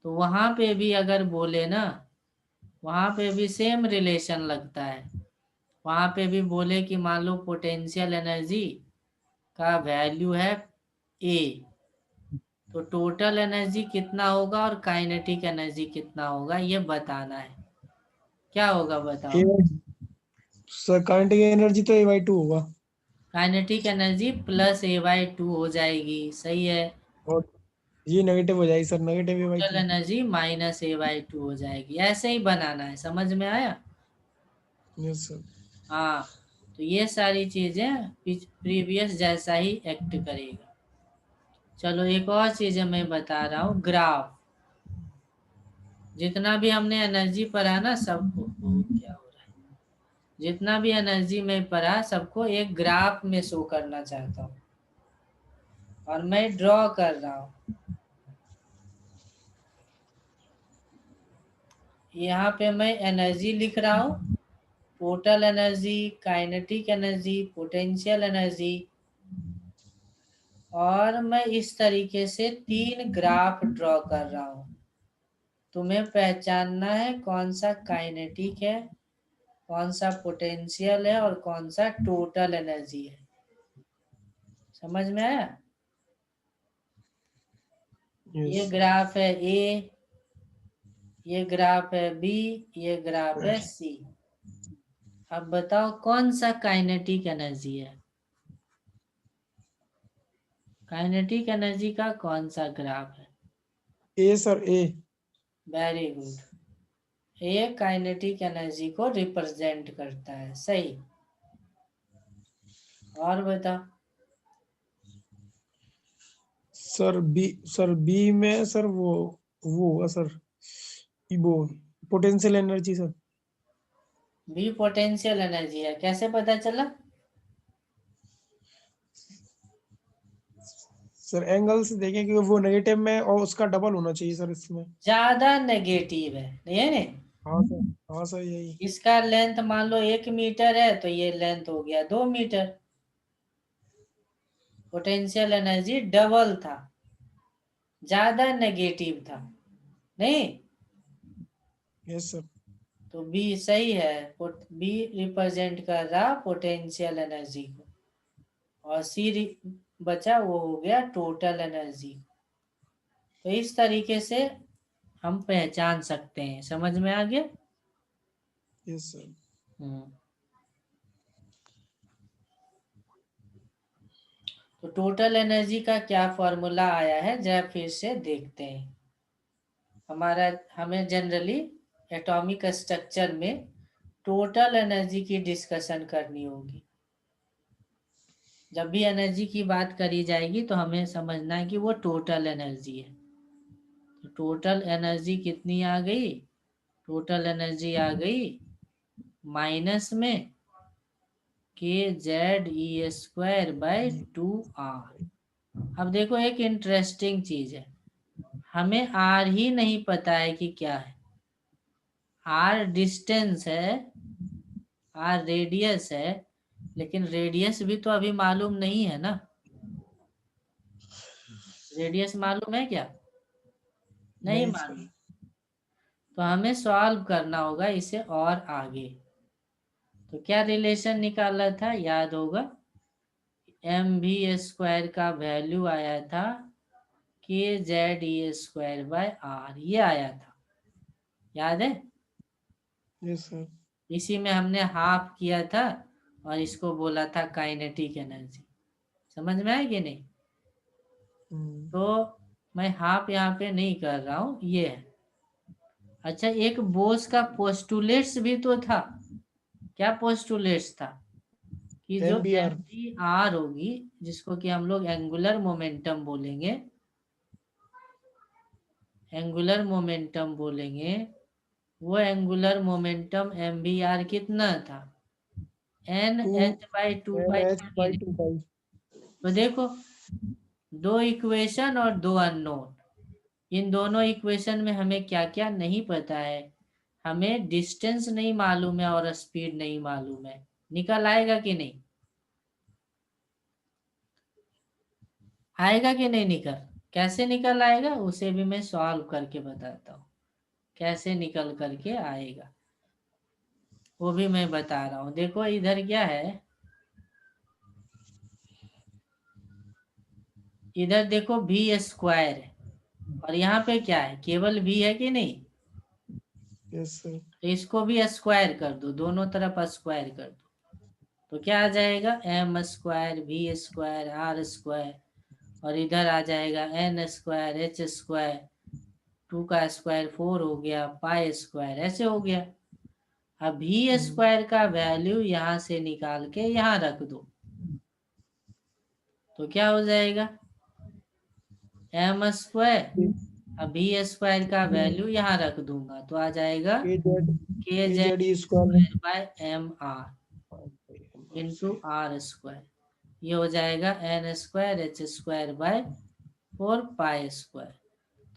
तो वहां पे भी अगर बोले ना, वहां पे भी सेम रिलेशन लगता है। वहां पे भी बोले कि मान लो पोटेंशियल एनर्जी का वैल्यू है ए, तो टोटल एनर्जी कितना होगा और काइनेटिक एनर्जी कितना होगा ये बताना है। क्या होगा बताओ? सर काइनेटिक एनर्जी तो A/2 होगा। काइनेटिक एनर्जी +A/2 हो जाएगी, सही है। और ये नेगेटिव हो जाएगी sir, negative total A/2। Energy -A/2 हो जाएगी। ऐसे ही बनाना है, समझ में आया? Yes sir. हाँ, तो ये सारी चीजें प्रीवियस जैसा ही एक्ट करेगा। चलो एक और चीज मैं बता रहा हूँ, ग्राफ। जितना भी हमने एनर्जी पढ़ा ना सबको, क्या हो रहा है, जितना भी एनर्जी में पढ़ा सबको एक ग्राफ में शो करना चाहता हूँ, और मैं ड्रॉ कर रहा हूँ। यहाँ पे मैं एनर्जी लिख रहा हूँ, total energy, kinetic energy, potential energy, और मैं इस तरीके से 3 ग्राफ ड्रॉ कर रहा हूँ। तुम्हें पहचानना है कौन सा काइनेटिक है, कौन सा पोटेंशियल है और कौन सा टोटल एनर्जी है। समझ में आया? ये यस। ग्राफ है ए, ये ग्राफ है बी, ये ग्राफ है सी। अब बताओ कौन सा काइनेटिक एनर्जी है? काइनेटिक एनर्जी का कौन सा ग्राफ है? A sir, A. Very good. A kinetic energy को रिप्रेजेंट करता है, सही। और बता। सर बी में सर वो होगा सर, वो potential energy sir. B potential energy है, कैसे पता चला? सर एंगल से देखें कि वो नेगेटिव में और उसका डबल होना चाहिए सर इसमें। ज्यादा नेगेटिव है, नहीं है ना? हाँ सर, हाँ सर यही। इसका लेंथ मान लो 1 मीटर है तो ये लेंथ हो गया 2 मीटर। पोटेंशियल एनर्जी डबल था, ज्यादा नेगेटिव था, नहीं? Yes sir. तो बी सही है। बी रिप्रेजेंट कर रहा पोटेंशियल एनर्जी को, और सी बचा वो हो गया टोटल एनर्जी। तो इस तरीके से हम पहचान सकते हैं। समझ में आ गया? Yes sir. हम्म। तो टोटल एनर्जी का क्या फॉर्मूला आया है जरा फिर से देखते हैं। हमें जनरली एटॉमिक स्ट्रक्चर में टोटल एनर्जी की डिस्कशन करनी होगी। जब भी एनर्जी की बात करी जाएगी तो हमें समझना है कि वो टोटल एनर्जी है। तो टोटल एनर्जी कितनी आ गई? टोटल एनर्जी आ गई माइनस में kZe²/2r। अब देखो एक इंटरेस्टिंग चीज है, हमें आर ही नहीं पता है कि क्या है। आर डिस्टेंस है, आर रेडियस है, लेकिन रेडियस भी तो अभी मालूम नहीं है ना। रेडियस मालूम है क्या? नहीं नहीं मालूम। सर। तो हमें सॉल्व करना होगा इसे और आगे। तो क्या रिलेशन निकाला था, याद होगा? mv² का वैल्यू आया था kZe²/r, ये आया था, याद है? Yes sir. इसी में हमने हाफ किया था और इसको बोला था काइनेटिक एनर्जी। समझ में आया कि नहीं? तो मैं हाफ यहाँ पे नहीं कर रहा हूँ, ये है। अच्छा, एक बोस का पोस्टुलेट्स भी तो था। क्या पोस्टुलेट्स था? कि जो एम बी एम आर। जी आर होगी, जिसको कि हम लोग एंगुलर मोमेंटम बोलेंगे, एंगुलर मोमेंटम बोलेंगे, वो angular momentum m b r कितना था? N to h by two n pi h था कि बाई नहीं? 2 पाई। तो देखो, दो इक्वेशन और दो अननोन, इन दोनों इक्वेशन में हमें क्या क्या नहीं पता है। हमें डिस्टेंस नहीं मालूम है और स्पीड नहीं मालूम है। निकल आएगा कि नहीं? आएगा कि नहीं निकल? कैसे निकल आएगा उसे भी मैं सॉल्व करके बताता हूँ, कैसे निकल करके आएगा वो भी मैं बता रहा हूँ। देखो इधर क्या है, इधर देखो v² है, और यहाँ पे क्या है, केवल v है कि नहीं? Yes sir. तो इसको भी स्क्वायर कर दो, दोनों तरफ स्क्वायर कर दो। तो क्या आ जाएगा, m²v²r², और इधर आ जाएगा n²h², 2 का स्क्वायर 4 हो गया, पाई², ऐसे हो गया। अब v² का वैल्यू यहाँ से निकाल के यहाँ रख दो, तो क्या हो जाएगा, m²। अब v² का वैल्यू यहाँ रख दूंगा तो आ जाएगा के kz² जेड ई square bye mr into r²। ये हो जाएगा n²h²/4 पाई²।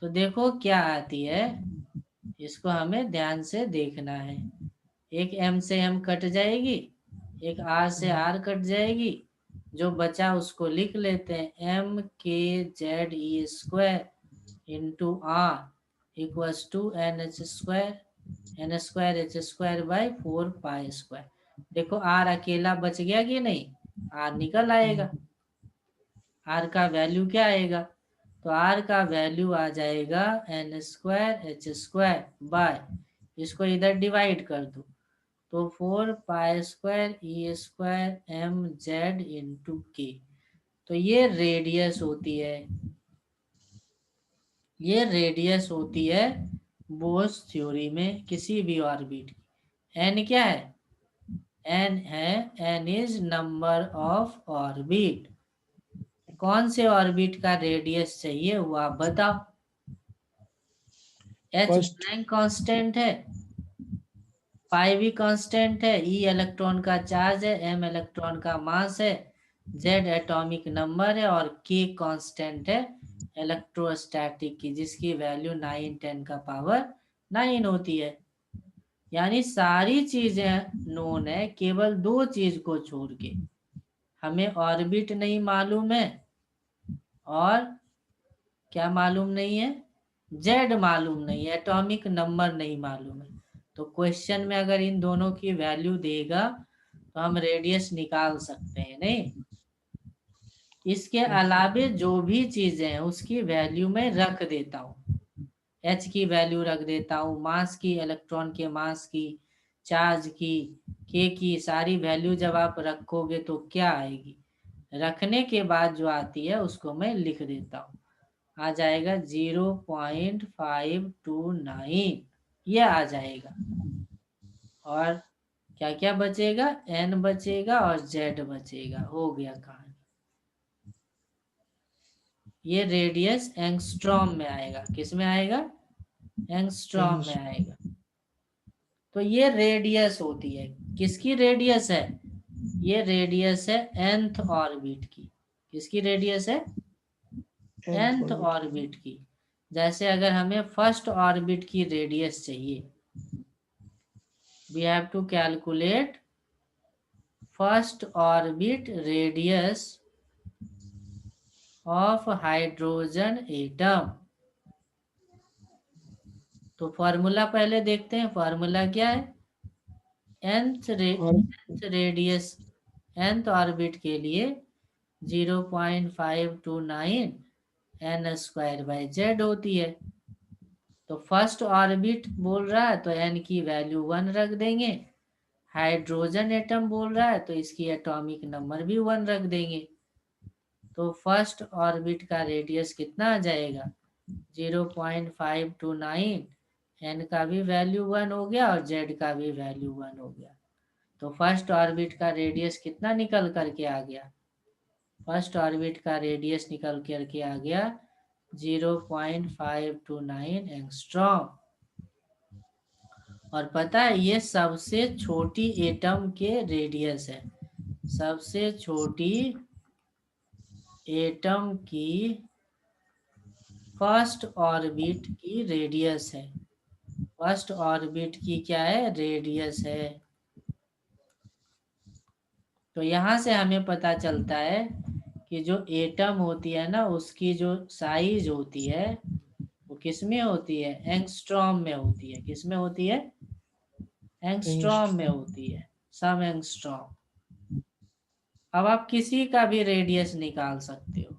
तो देखो क्या आती है, इसको हमें ध्यान से देखना है। एक m से m कट जाएगी, एक r से r कट जाएगी, जो बचा उसको लिख लेते हैं, mkZe²r/n²h²/4 पाई²। देखो r अकेला बच गया कि नहीं? r निकल आएगा। r का वैल्यू क्या आएगा? तो r का वैल्यू आ जाएगा n²h², इसको इधर डिवाइड कर दो, तो 4 पाई² E²mz/k। तो ये रेडियस होती है, ये रेडियस होती है बोस थ्योरी में किसी भी ऑर्बिट की। एन क्या है? एन है, n is number of orbit. कौन से ऑर्बिट का रेडियस चाहिए वो आप बताओ। H first. प्लैंक कांस्टेंट है, पाई भी कांस्टेंट है, ई इलेक्ट्रॉन का चार्ज है, एम इलेक्ट्रॉन का मास है, जेड एटॉमिक नंबर है, और के कांस्टेंट है इलेक्ट्रोस्टैटिक की, जिसकी वैल्यू 9 10 का पावर 9 होती है। यानी सारी चीजें नोन है, केवल दो चीज को छोड़ के। हमें ऑर्बिट नहीं मालूम है और क्या मालूम नहीं है? जेड मालूम नहीं है, एटॉमिक नंबर नहीं मालूम है। तो क्वेश्चन में अगर इन दोनों की वैल्यू देगा तो हम रेडियस निकाल सकते हैं नहीं। इसके अलावे जो भी चीजें हैं उसकी वैल्यू में रख देता हूँ। एच की वैल्यू रख देता हूँ, मास की, इलेक्ट्रॉन के मास की, चार्ज की, के की, सारी वैल्यू जब आप रखोगे तो क्या आएगी, रखने के बाद जो आती है उसको मैं लिख देता हूँ। आ जाएगा 0.529, ये आ जाएगा। और क्या क्या बचेगा, एन बचेगा और जेड बचेगा। हो गया कहानी। ये रेडियस एंगस्ट्रॉम में आएगा। किस में आएगा? एंगस्ट्रॉम में आएगा। तो ये रेडियस होती है। किसकी रेडियस है? ये रेडियस है nth ऑर्बिट की। किसकी रेडियस है? nth ऑर्बिट की। जैसे अगर हमें फर्स्ट ऑर्बिट की रेडियस चाहिए, we have to calculate first orbit radius of hydrogen atom. तो फॉर्मूला पहले देखते हैं। फॉर्मूला क्या है? nth रेडियस, nth ऑर्बिट के लिए 0.529 n स्क्वायर बाई जेड होती है। तो फर्स्ट ऑर्बिट बोल रहा है तो n की वैल्यू 1 रख देंगे। हाइड्रोजन एटम बोल रहा है तो इसकी एटॉमिक नंबर भी 1 रख देंगे। तो फर्स्ट ऑर्बिट का रेडियस कितना आ जाएगा? 0.529, n का भी वैल्यू 1 हो गया और z का भी वैल्यू 1 हो गया। तो फर्स्ट ऑर्बिट का रेडियस कितना निकल करके आ गया? फर्स्ट ऑर्बिट का रेडियस निकल करके आ गया 0.529 एंगस्ट्रॉम। और पता है ये सबसे छोटी एटम के रेडियस है। सबसे छोटी एटम की फर्स्ट ऑर्बिट की रेडियस है। फर्स्ट ऑर्बिट की क्या है? रेडियस है। तो यहां से हमें पता चलता है कि जो एटम होती है ना उसकी जो साइज होती है वो किस में होती है? एंगस्ट्रॉम में होती है। किस में होती है? एंगस्ट्रॉम में होती है। सम एंगस्ट्रॉम। अब आप किसी का भी रेडियस निकाल सकते हो।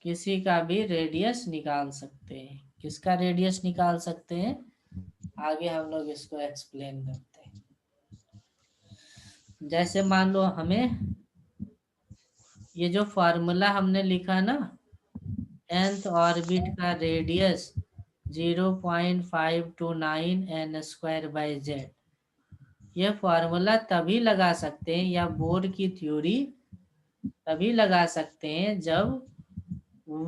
किसी का भी रेडियस निकाल सकते हैं। किसका रेडियस निकाल सकते हैं? आगे हम लोग इसको एक्सप्लेन करते हैं। जैसे मान लो हमें ये जो फॉर्मूला हमने लिखा ना, nth ऑर्बिट का radius 0.529 n square by Z, ये फॉर्मूला तभी लगा सकते हैं या बोर की थ्योरी तभी लगा सकते हैं जब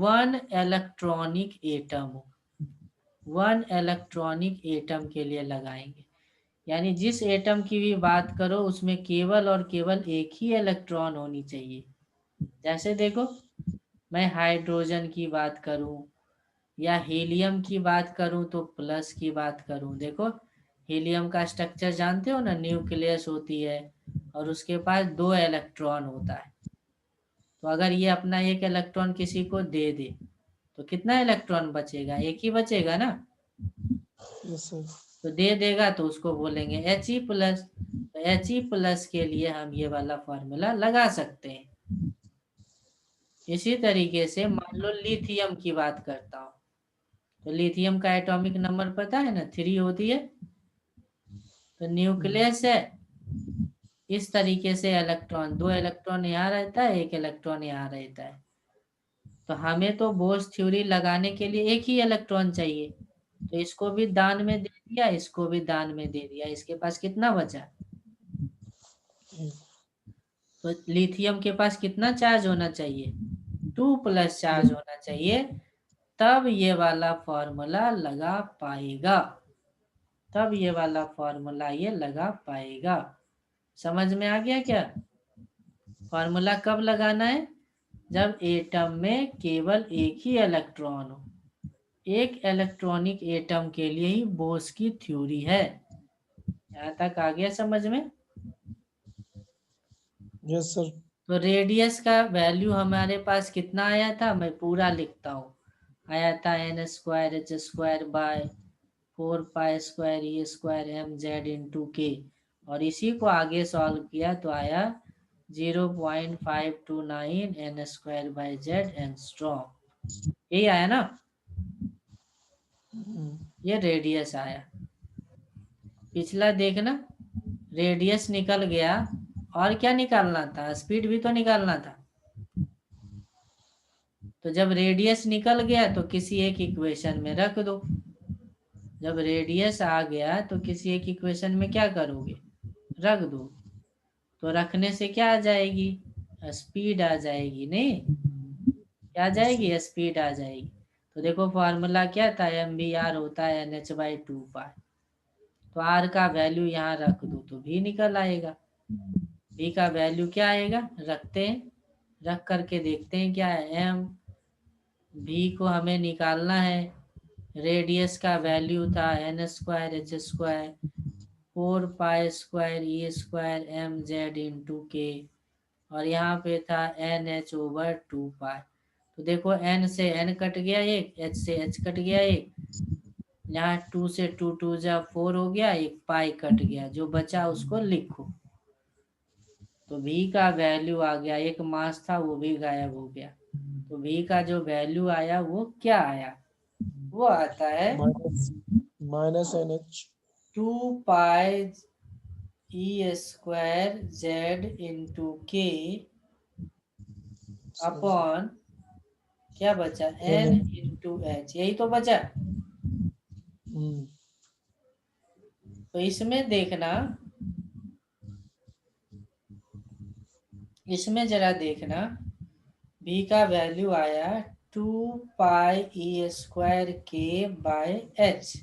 1 इलेक्ट्रॉनिक एटम हो। 1 इलेक्ट्रॉनिक एटम के लिए लगाएंगे। यानी जिस एटम की भी बात करो उसमें केवल और केवल एक ही इलेक्ट्रॉन होनी चाहिए। जैसे देखो, मैं हाइड्रोजन की बात करूं या हीलियम की बात करूं तो प्लस की बात करूं। देखो, हीलियम का स्ट्रक्चर जानते हो ना, न्यूक्लियस होती है और उसके पास 2 इलेक्ट्रॉन होता है। तो अगर ये अपना एक इलेक्ट्रॉन किसी को दे दे तो कितना इलेक्ट्रॉन बचेगा? एक ही बचेगा ना। तो दे देगा तो उसको बोलेंगे He+। तो He+ के लिए हम ये वाला फॉर्मूला लगा सकते हैं। इसी तरीके से मान लो लिथियम की बात करता हूँ तो लिथियम का एटॉमिक नंबर पता है ना, 3 होती है। तो न्यूक्लियस है, इस तरीके से इलेक्ट्रॉन, 2 इलेक्ट्रॉन यहाँ रहता है, 1 इलेक्ट्रॉन यहाँ रहता है। तो हमें तो बोस थ्योरी लगाने के लिए एक ही इलेक्ट्रॉन चाहिए। तो इसको भी दान में दे दिया, इसको भी दान में दे दिया। इसके पास कितना बचा? तो लिथियम के पास कितना चार्ज होना चाहिए? 2+ चार्ज होना चाहिए। तब ये वाला फॉर्मूला लगा पाएगा। तब ये वाला फॉर्मूला ये लगा पाएगा। समझ में आ गया क्या? फॉर्मूला कब लगाना है? जब एटम में केवल एक ही इलेक्ट्रॉन हो। एक इलेक्ट्रॉनिक एटम के लिए ही बोस की थ्योरी है। यहाँ तक आ गया समझ में? Yes sir. तो रेडियस का वैल्यू हमारे पास कितना आया था, मैं पूरा लिखता हूँ, आया था n square h square by 4 pi square e square m Z into k, और इसी को आगे सॉल्व किया तो आया 0.529 n square by z angstrom, यही आया ना, ये रेडियस आया। पिछला देखना, रेडियस निकल गया, और क्या निकालना था, स्पीड भी तो निकालना था। तो जब रेडियस निकल गया तो किसी एक इक्वेशन में रख दो, जब रेडियस आ गया तो किसी एक इक्वेशन में क्या करोगे, रख दो, तो रखने से क्या आ जाएगी, स्पीड आ जाएगी, नहीं क्या आ जाएगी, स्पीड आ जाएगी। तो देखो फॉर्मूला क्या था, एम बी आर होता है NH/2 पाई, तो आर का वैल्यू यहाँ रख दो तो भी निकल आएगा। बी का वैल्यू क्या आएगा, रखते हैं, रख करके देखते हैं क्या है, एम भी को हमें निकालना है, रेडियस का वैल्यू था n square h square 4 pi square e square m Z into k, और यहाँ पे था NH/2 पाई। तो देखो n से n कट गया एक, h से h कट गया एक, यहाँ 2 से 2 2 जा 4 हो गया, एक पाई कट गया, जो बचा उसको लिखो। तो v का वैल्यू आ गया, एक मास था वो भी गायब हो गया। तो v का जो वैल्यू आया वो क्या आया, वो आता है minus NH 2 pi e square Z into के अपॉन क्या बचा, n इंटू एच, यही तो बचा। तो इसमें देखना, इसमें जरा देखना, v का वैल्यू आया 2 pi e square k by h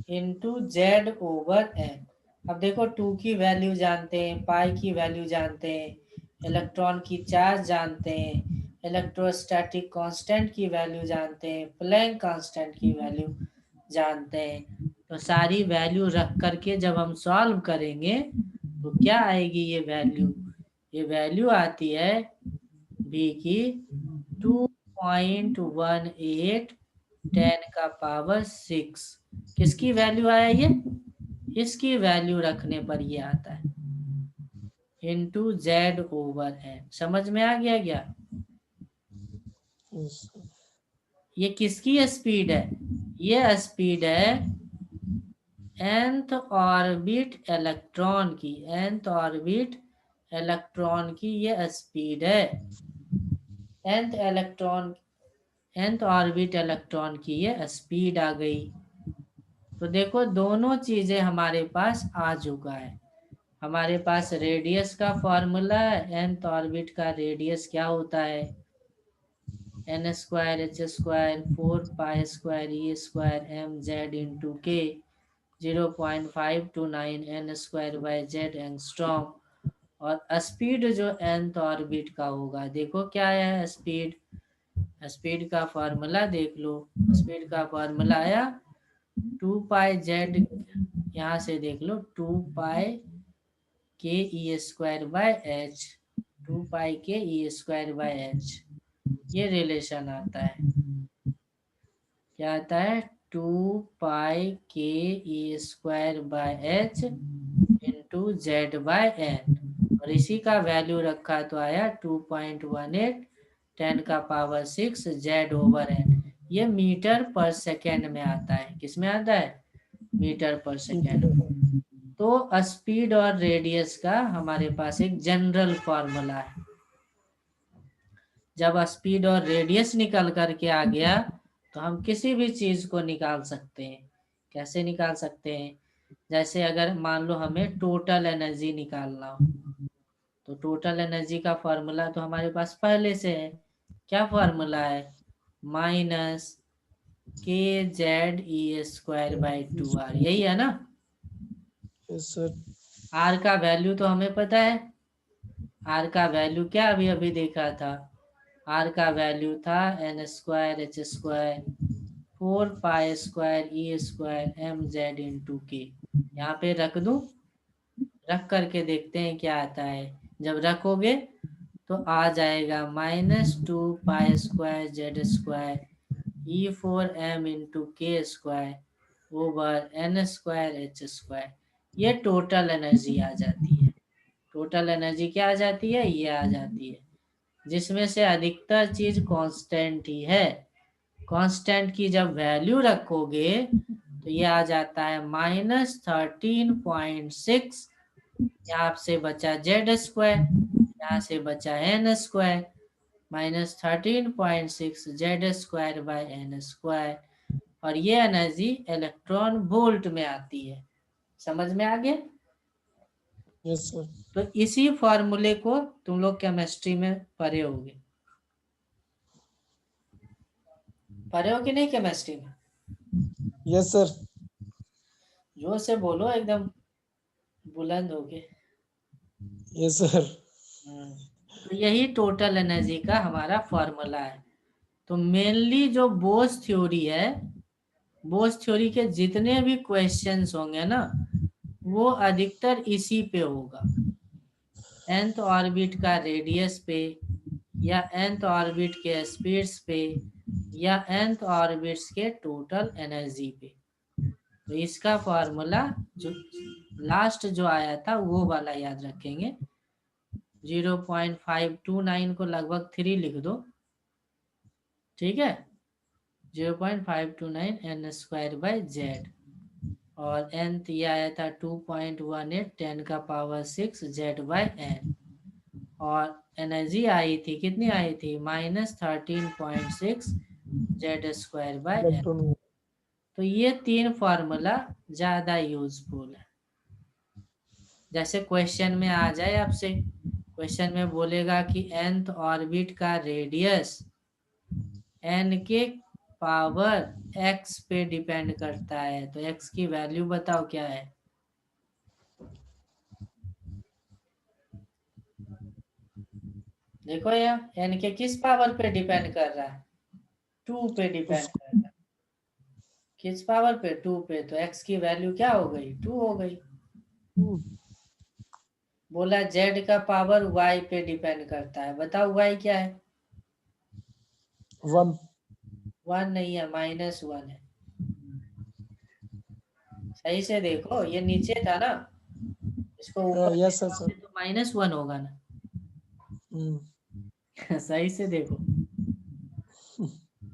into z over n. अब देखो 2 की वैल्यू जानते हैं, पाई की वैल्यू जानते हैं, इलेक्ट्रॉन की चार्ज जानते हैं, इलेक्ट्रोस्टैटिक कांस्टेंट की वैल्यू जानते हैं, प्लैंक कांस्टेंट की वैल्यू जानते हैं। तो सारी वैल्यू रख करके जब हम सॉल्व करेंगे तो क्या आएगी ये वैल्यू, ये वैल्यू आती है बी की 2.18 10⁻⁶। किसकी वैल्यू आया ये, इसकी वैल्यू रखने पर ये आता है इंटू जेड ओवर एन। समझ में आ गया क्या, ये किसकी स्पीड है, ये स्पीड है nth ऑर्बिट इलेक्ट्रॉन की, nth ऑर्बिट इलेक्ट्रॉन की ये स्पीड है, nth ऑर्बिट इलेक्ट्रॉन की ये स्पीड आ गई। तो देखो दोनों चीजें हमारे पास आ चुका है, हमारे पास रेडियस का फॉर्मूला है, nth ऑर्बिट का रेडियस क्या होता है, n square h square 4 pi square e square m Z into k 0.529 n square by z angstrom, और स्पीड जो nth ऑर्बिट का होगा, देखो क्या है स्पीड, स्पीड का फॉर्मूला देख लो, स्पीड का फॉर्मूला आया 2 पाई जेड, यहाँ से देख लो 2 pi k e square by h, 2 pi k e square by h, ये रिलेशन आता है, क्या आता है 2 pi k e square by h into Z by n, और इसी का वैल्यू रखा तो आया 2.18 10⁻⁶ जेड ओवर एन। ये मीटर पर सेकेंड में आता है, किस में आता है, मीटर पर सेकेंड। तो स्पीड और रेडियस का हमारे पास एक जनरल फॉर्मूला है, जब स्पीड और रेडियस निकल करके आ गया तो हम किसी भी चीज को निकाल सकते हैं। कैसे निकाल सकते हैं, जैसे अगर मान लो हमें टोटल एनर्जी निकालना हो, तो टोटल एनर्जी का फॉर्मूला तो हमारे पास पहले से है, क्या फॉर्मूला है, माइनस के Z E square by 2r, यही है ना। आर का वैल्यू तो हमें पता है, आर का वैल्यू क्या अभी अभी देखा था, आर का वैल्यू था n square h square 4 pi square e square m Z into k. यहाँ पे रख दूं, रख करके देखते हैं क्या आता है, जब रखोगे तो आ जाएगा -2π² E4m इंटू के स्क्वायर ओवर n²h²। ये टोटल एनर्जी आ जाती है। टोटल एनर्जी क्या आ जाती है? ये आ जाती है, जिसमें से अधिकतर चीज कांस्टेंट ही है। कांस्टेंट की जब वैल्यू रखोगे तो ये आ जाता है -13.6। यहाँ से बचा z², यहाँ से बचा n², -13.6 z²/n²। और ये एनर्जी इलेक्ट्रॉन वोल्ट में आती है। समझ में आ गया? Yes sir. तो इसी फॉर्मूले को तुम लोग केमिस्ट्री में पढ़े होगे। पढ़े हो कि नहीं केमिस्ट्री में? Yes sir. जोर से बोलो, एकदम बुलंद होके। Yes sir. तो यही टोटल एनर्जी का हमारा फॉर्मूला है। तो मेनली जो बोस थ्योरी है, बोस थ्योरी के जितने भी क्वेश्चंस होंगे ना, वो अधिकतर इसी पे होगा। nth ऑर्बिट का रेडियस पे, या nth ऑर्बिट के स्पीड्स पे, या nth ऑर्बिट्स के टोटल एनर्जी पे। तो इसका फॉर्मूला जो लास्ट जो आया था वो वाला याद रखेंगे। 0.529 को लगभग 3 लिख दो, ठीक है। 0.529 n²/z, और nth ये आया था 2.18 10⁻⁶ z/n। और एनर्जी आई थी, कितनी आई थी? -13.6 z²/n। इलेक्ट्रॉन। तो ये 3 फॉर्मूला ज्यादा यूजफुल है। जैसे क्वेश्चन में आ जाए आपसे, क्वेश्चन में बोलेगा कि nth ऑर्बिट का रेडियस n के पावर x पे डिपेंड करता है, तो x की वैल्यू बताओ क्या है? देखो यार, n के किस पावर पे डिपेंड कर रहा है? 2 पे डिपेंड कर रहा है। किस पावर पे? 2 पे। तो x की वैल्यू क्या हो गई? 2 हो गई। बोला z का पावर y पे डिपेंड करता है, बताओ y क्या है? 1। 1 नहीं है, -1 है। सही से देखो, ये नीचे था ना, इसको ऊपर यस सर सर। देखोगे तो -1 होगा ना। सही से देखो।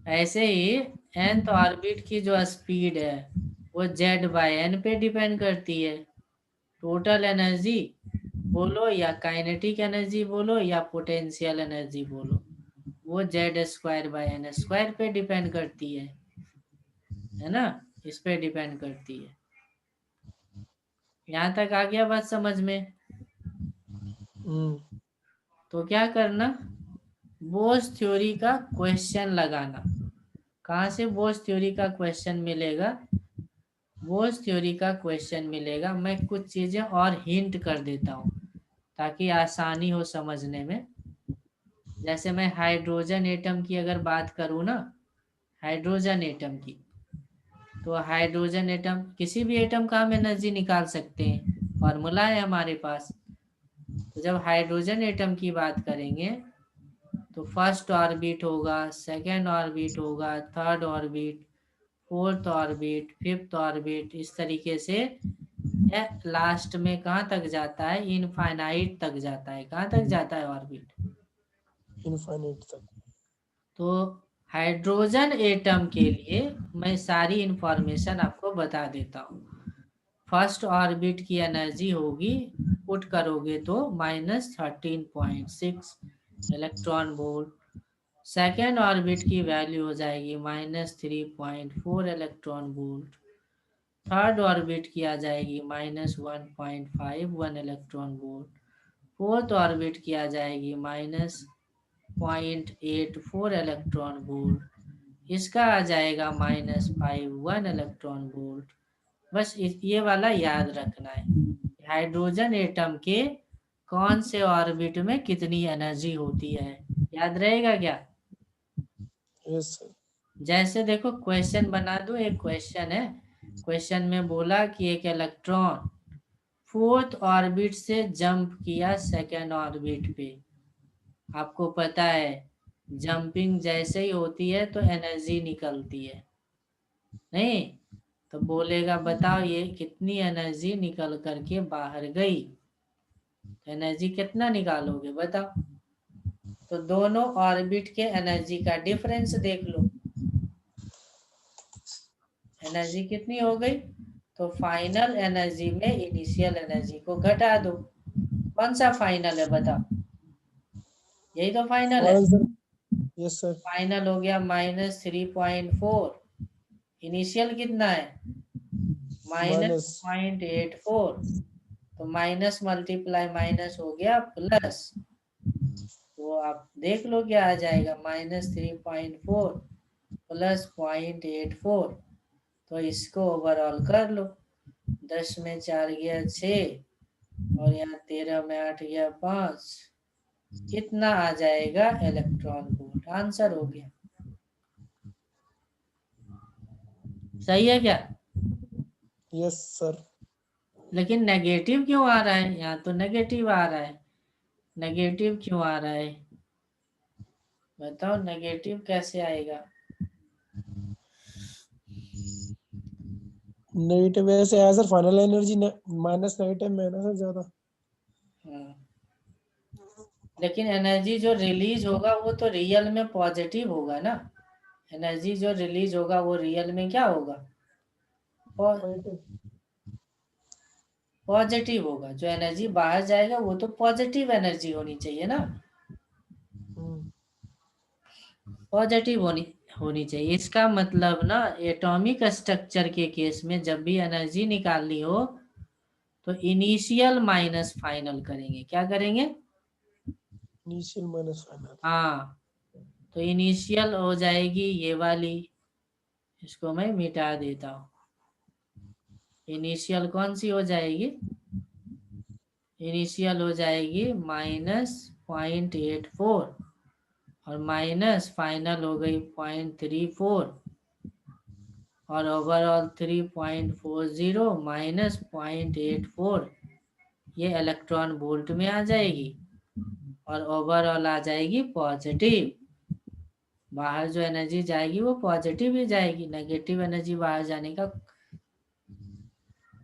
ऐसे ही nth ऑर्बिट की जो स्पीड है वो z/n पे डिपेंड करती है। टोटल एनर्जी बोलो या काइनेटिक एनर्जी बोलो या पोटेंशियल एनर्जी बोलो, वो z²/n² पे डिपेंड करती है ना, इस पे डिपेंड करती है। यहाँ तक आ गया बात समझ में? तो क्या करना, बोस थ्योरी का क्वेश्चन लगाना। कहाँ से बोस थ्योरी का क्वेश्चन मिलेगा? बोस थ्योरी का क्वेश्चन मिलेगा, मैं कुछ चीजें और हिंट कर देता हूँ ताकि आसानी हो समझने में। जैसे मैं हाइड्रोजन एटम की अगर बात करूँ ना, हाइड्रोजन एटम की, तो हाइड्रोजन एटम, किसी भी एटम का हम एनर्जी निकाल सकते हैं, फॉर्मूला है हमारे पास। तो जब हाइड्रोजन एटम की बात करेंगे तो फर्स्ट ऑर्बिट होगा, सेकेंड ऑर्बिट होगा, third orbit, fourth orbit, fifth orbit, इस तरीके से लास्ट में कहाँ तक जाता है? इनफाइनाइट तक जाता है। कहाँ तक जाता है ऑर्बिट? इनफाइनाइट तक। तो हाइड्रोजन एटम के लिए मैं सारी इंफॉर्मेशन आपको बता देता हूँ। फर्स्ट ऑर्बिट की एनर्जी होगी, पुट करोगे तो -13.6 इलेक्ट्रॉन वोल्ट। सेकेंड ऑर्बिट की वैल्यू हो जाएगी -3.4 इलेक्ट्रॉन वोल्ट। थर्ड ऑर्बिट की आ जाएगी -1.51 इलेक्ट्रॉन वोल्ट। फोर्थ ऑर्बिट की आ जाएगी -0.84 इलेक्ट्रॉन वोल्ट। इसका आ जाएगा -51 इलेक्ट्रॉन वोल्ट। बस ये वाला याद रखना है, हाइड्रोजन एटम के कौन से ऑर्बिट में कितनी एनर्जी होती है। याद रहेगा क्या? Yes sir. जैसे देखो क्वेश्चन बना दो, एक क्वेश्चन है, क्वेश्चन में बोला कि एक इलेक्ट्रॉन फोर्थ ऑर्बिट से जंप किया सेकेंड ऑर्बिट पे। आपको पता है जंपिंग जैसे ही होती है तो एनर्जी निकलती है, नहीं? तो बोलेगा बताओ ये कितनी एनर्जी निकल करके बाहर गई, एनर्जी कितना निकालोगे बताओ। तो दोनों ऑर्बिट के एनर्जी का डिफरेंस देख लो, एनर्जी कितनी हो गई। तो फाइनल एनर्जी में इनिशियल एनर्जी को घटा दो। कौन सा फाइनल है बताओ, यही तो फाइनल है। Answer yes sir. फाइनल हो गया -3.4, इनिशियल कितना है माइनस -0.84, तो माइनस मल्टीप्लाई माइनस हो गया प्लस। तो आप देख लो क्या आ जाएगा, -3.4 प्लस 0.84। तो इसको ओवरऑल कर लो, 10 में 4 गया 6 और यहाँ 13 में 8 गया 5, कितना आ जाएगा इलेक्ट्रॉन वोल्ट। आंसर हो गया, सही है क्या? Yes sir. लेकिन नेगेटिव क्यों आ रहा है, यहाँ तो नेगेटिव आ रहा है, नेगेटिव क्यों आ रहा है बताओ, नेगेटिव कैसे आएगा? नेगेटिव ऐसे है sir, final energy minus negative में है ना सर ज्यादा। हाँ। लेकिन एनर्जी जो रिलीज होगा वो तो रियल में पॉजिटिव होगा ना, एनर्जी जो रिलीज होगा वो रियल में क्या होगा, पॉजिटिव होगा। जो एनर्जी बाहर जाएगा वो तो पॉजिटिव एनर्जी होनी चाहिए ना, पॉजिटिव होनी होनी चाहिए। इसका मतलब ना एटॉमिक स्ट्रक्चर के केस में जब भी एनर्जी निकालनी हो तो इनिशियल माइनस फाइनल करेंगे। क्या करेंगे? Initial minus final. हाँ, तो इनिशियल हो जाएगी ये वाली, इसको मैं मिटा देता हूँ। इनिशियल कौन सी हो जाएगी, इनिशियल हो जाएगी -0.84 और माइनस फाइनल हो गई 0.34 और ओवरऑल 3.40 माइनस 0.84, ये इलेक्ट्रॉन वोल्ट में आ जाएगी और ओवरऑल आ जाएगी पॉजिटिव। बाहर जो एनर्जी जाएगी वो पॉजिटिव ही जाएगी, नेगेटिव एनर्जी बाहर जाने का।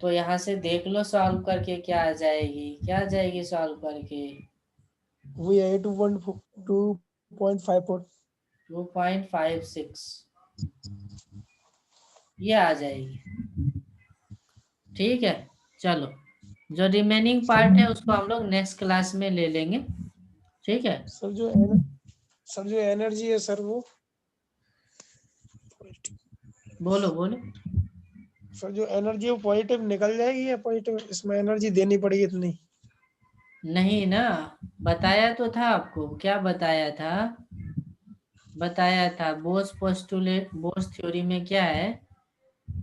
तो यहाँ से देख लो सॉल्व करके क्या आ जाएगी, क्या आ जाएगी सॉल्व करके, वही है 2.54 2.56 ये आ जाएगी। ठीक है, चलो जो रिमेनिंग पार्ट है उसको हम लोग नेक्स्ट क्लास में ले लेंगे। ठीक है, सर सर जो एनर्जी है सर वो बोलो बोलो। सर जो एनर्जी है वो पॉजिटिव निकल जाएगी या पॉजिटिव इसमें एनर्जी देनी पड़ेगी इतनी? नहीं ना, बताया तो था आपको, क्या बताया था, बताया था बोस पोस्टुलेट, बोस थ्योरी में क्या है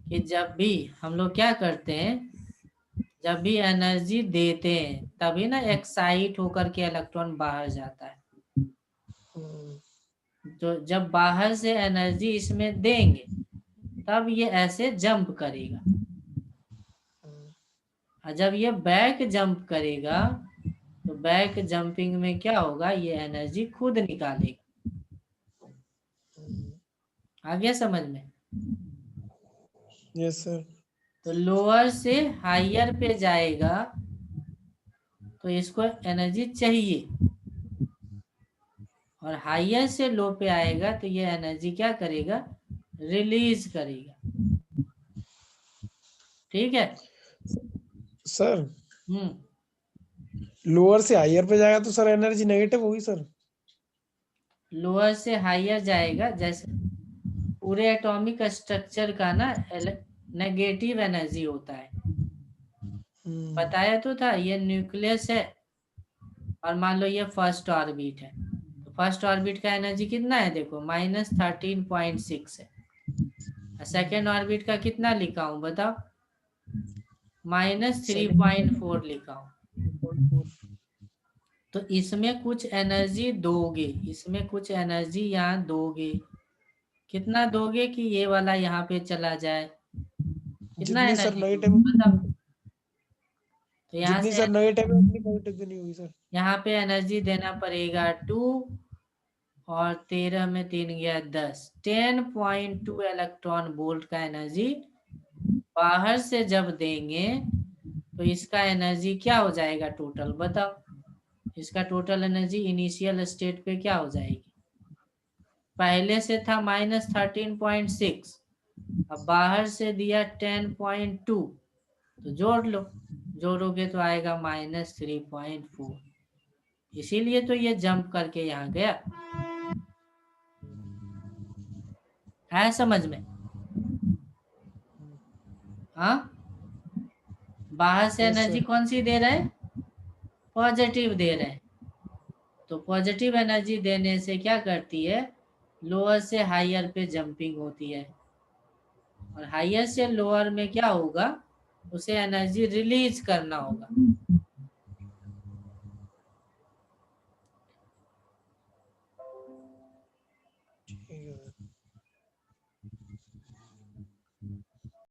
कि जब भी हम लोग क्या करते हैं, जब भी एनर्जी देते हैं तभी ना एक्साइट होकर के इलेक्ट्रॉन बाहर जाता है। तो जब बाहर से एनर्जी इसमें देंगे तब ये ऐसे जंप करेगा, और जब ये बैक जंप करेगा तो बैक जंपिंग में क्या होगा, ये एनर्जी खुद निकालेगा। आ गया समझ में? Yes sir. तो लोअर से हायर पे जाएगा तो इसको एनर्जी चाहिए, और हायर से लो पे आएगा तो ये एनर्जी क्या करेगा, रिलीज करेगा। ठीक है। सर हम्म, लोअर से हायर पे जाएगा तो सर एनर्जी नेगेटिव होगी सर। लोअर से हायर जाएगा, जैसे पूरे एटॉमिक स्ट्रक्चर का ना नेगेटिव एनर्जी होता है। बताया तो था, ये न्यूक्लियस है और मान लो ये फर्स्ट ऑर्बिट है, तो फर्स्ट ऑर्बिट का एनर्जी कितना है देखो -13.6 है। सेकेंड ऑर्बिट का कितना लिखा हूं बताओ, -3.4 लिखा हूं। तो इसमें कुछ एनर्जी दोगे, इसमें कुछ एनर्जी यहाँ दोगे, कितना दोगे कि ये वाला यहाँ पे चला जाए, कितना जितनी सर एनर्जी दोगे नेगेटिव बताओ। तो यहाँ जितनी से सर नए टाइम में उतनी पॉजिटिव देनी होगी सर। यहाँ पे एनर्जी देना पड़ेगा 2 और 13 में 3 गया 10, 10.2 इलेक्ट्रॉन वोल्ट का एनर्जी बाहर से जब देंगे तो इसका एनर्जी क्या हो जाएगा टोटल बताओ। इसका टोटल एनर्जी इनिशियल स्टेट पे क्या हो जाएगी, पहले से था -13.6, अब बाहर से दिया 10.2, तो जोड़ लो, जोड़ोगे तो आएगा -3.4, इसीलिए तो ये जंप करके यहाँ गया। है समझ में? हाँ, बाहर से यस एनर्जी सर। कौन सी दे रहे हैं, पॉजिटिव दे रहे हैं, तो पॉजिटिव एनर्जी देने से क्या करती है, लोअर से हायर पे जंपिंग होती है, और हायर से लोअर में क्या होगा, उसे एनर्जी रिलीज करना होगा,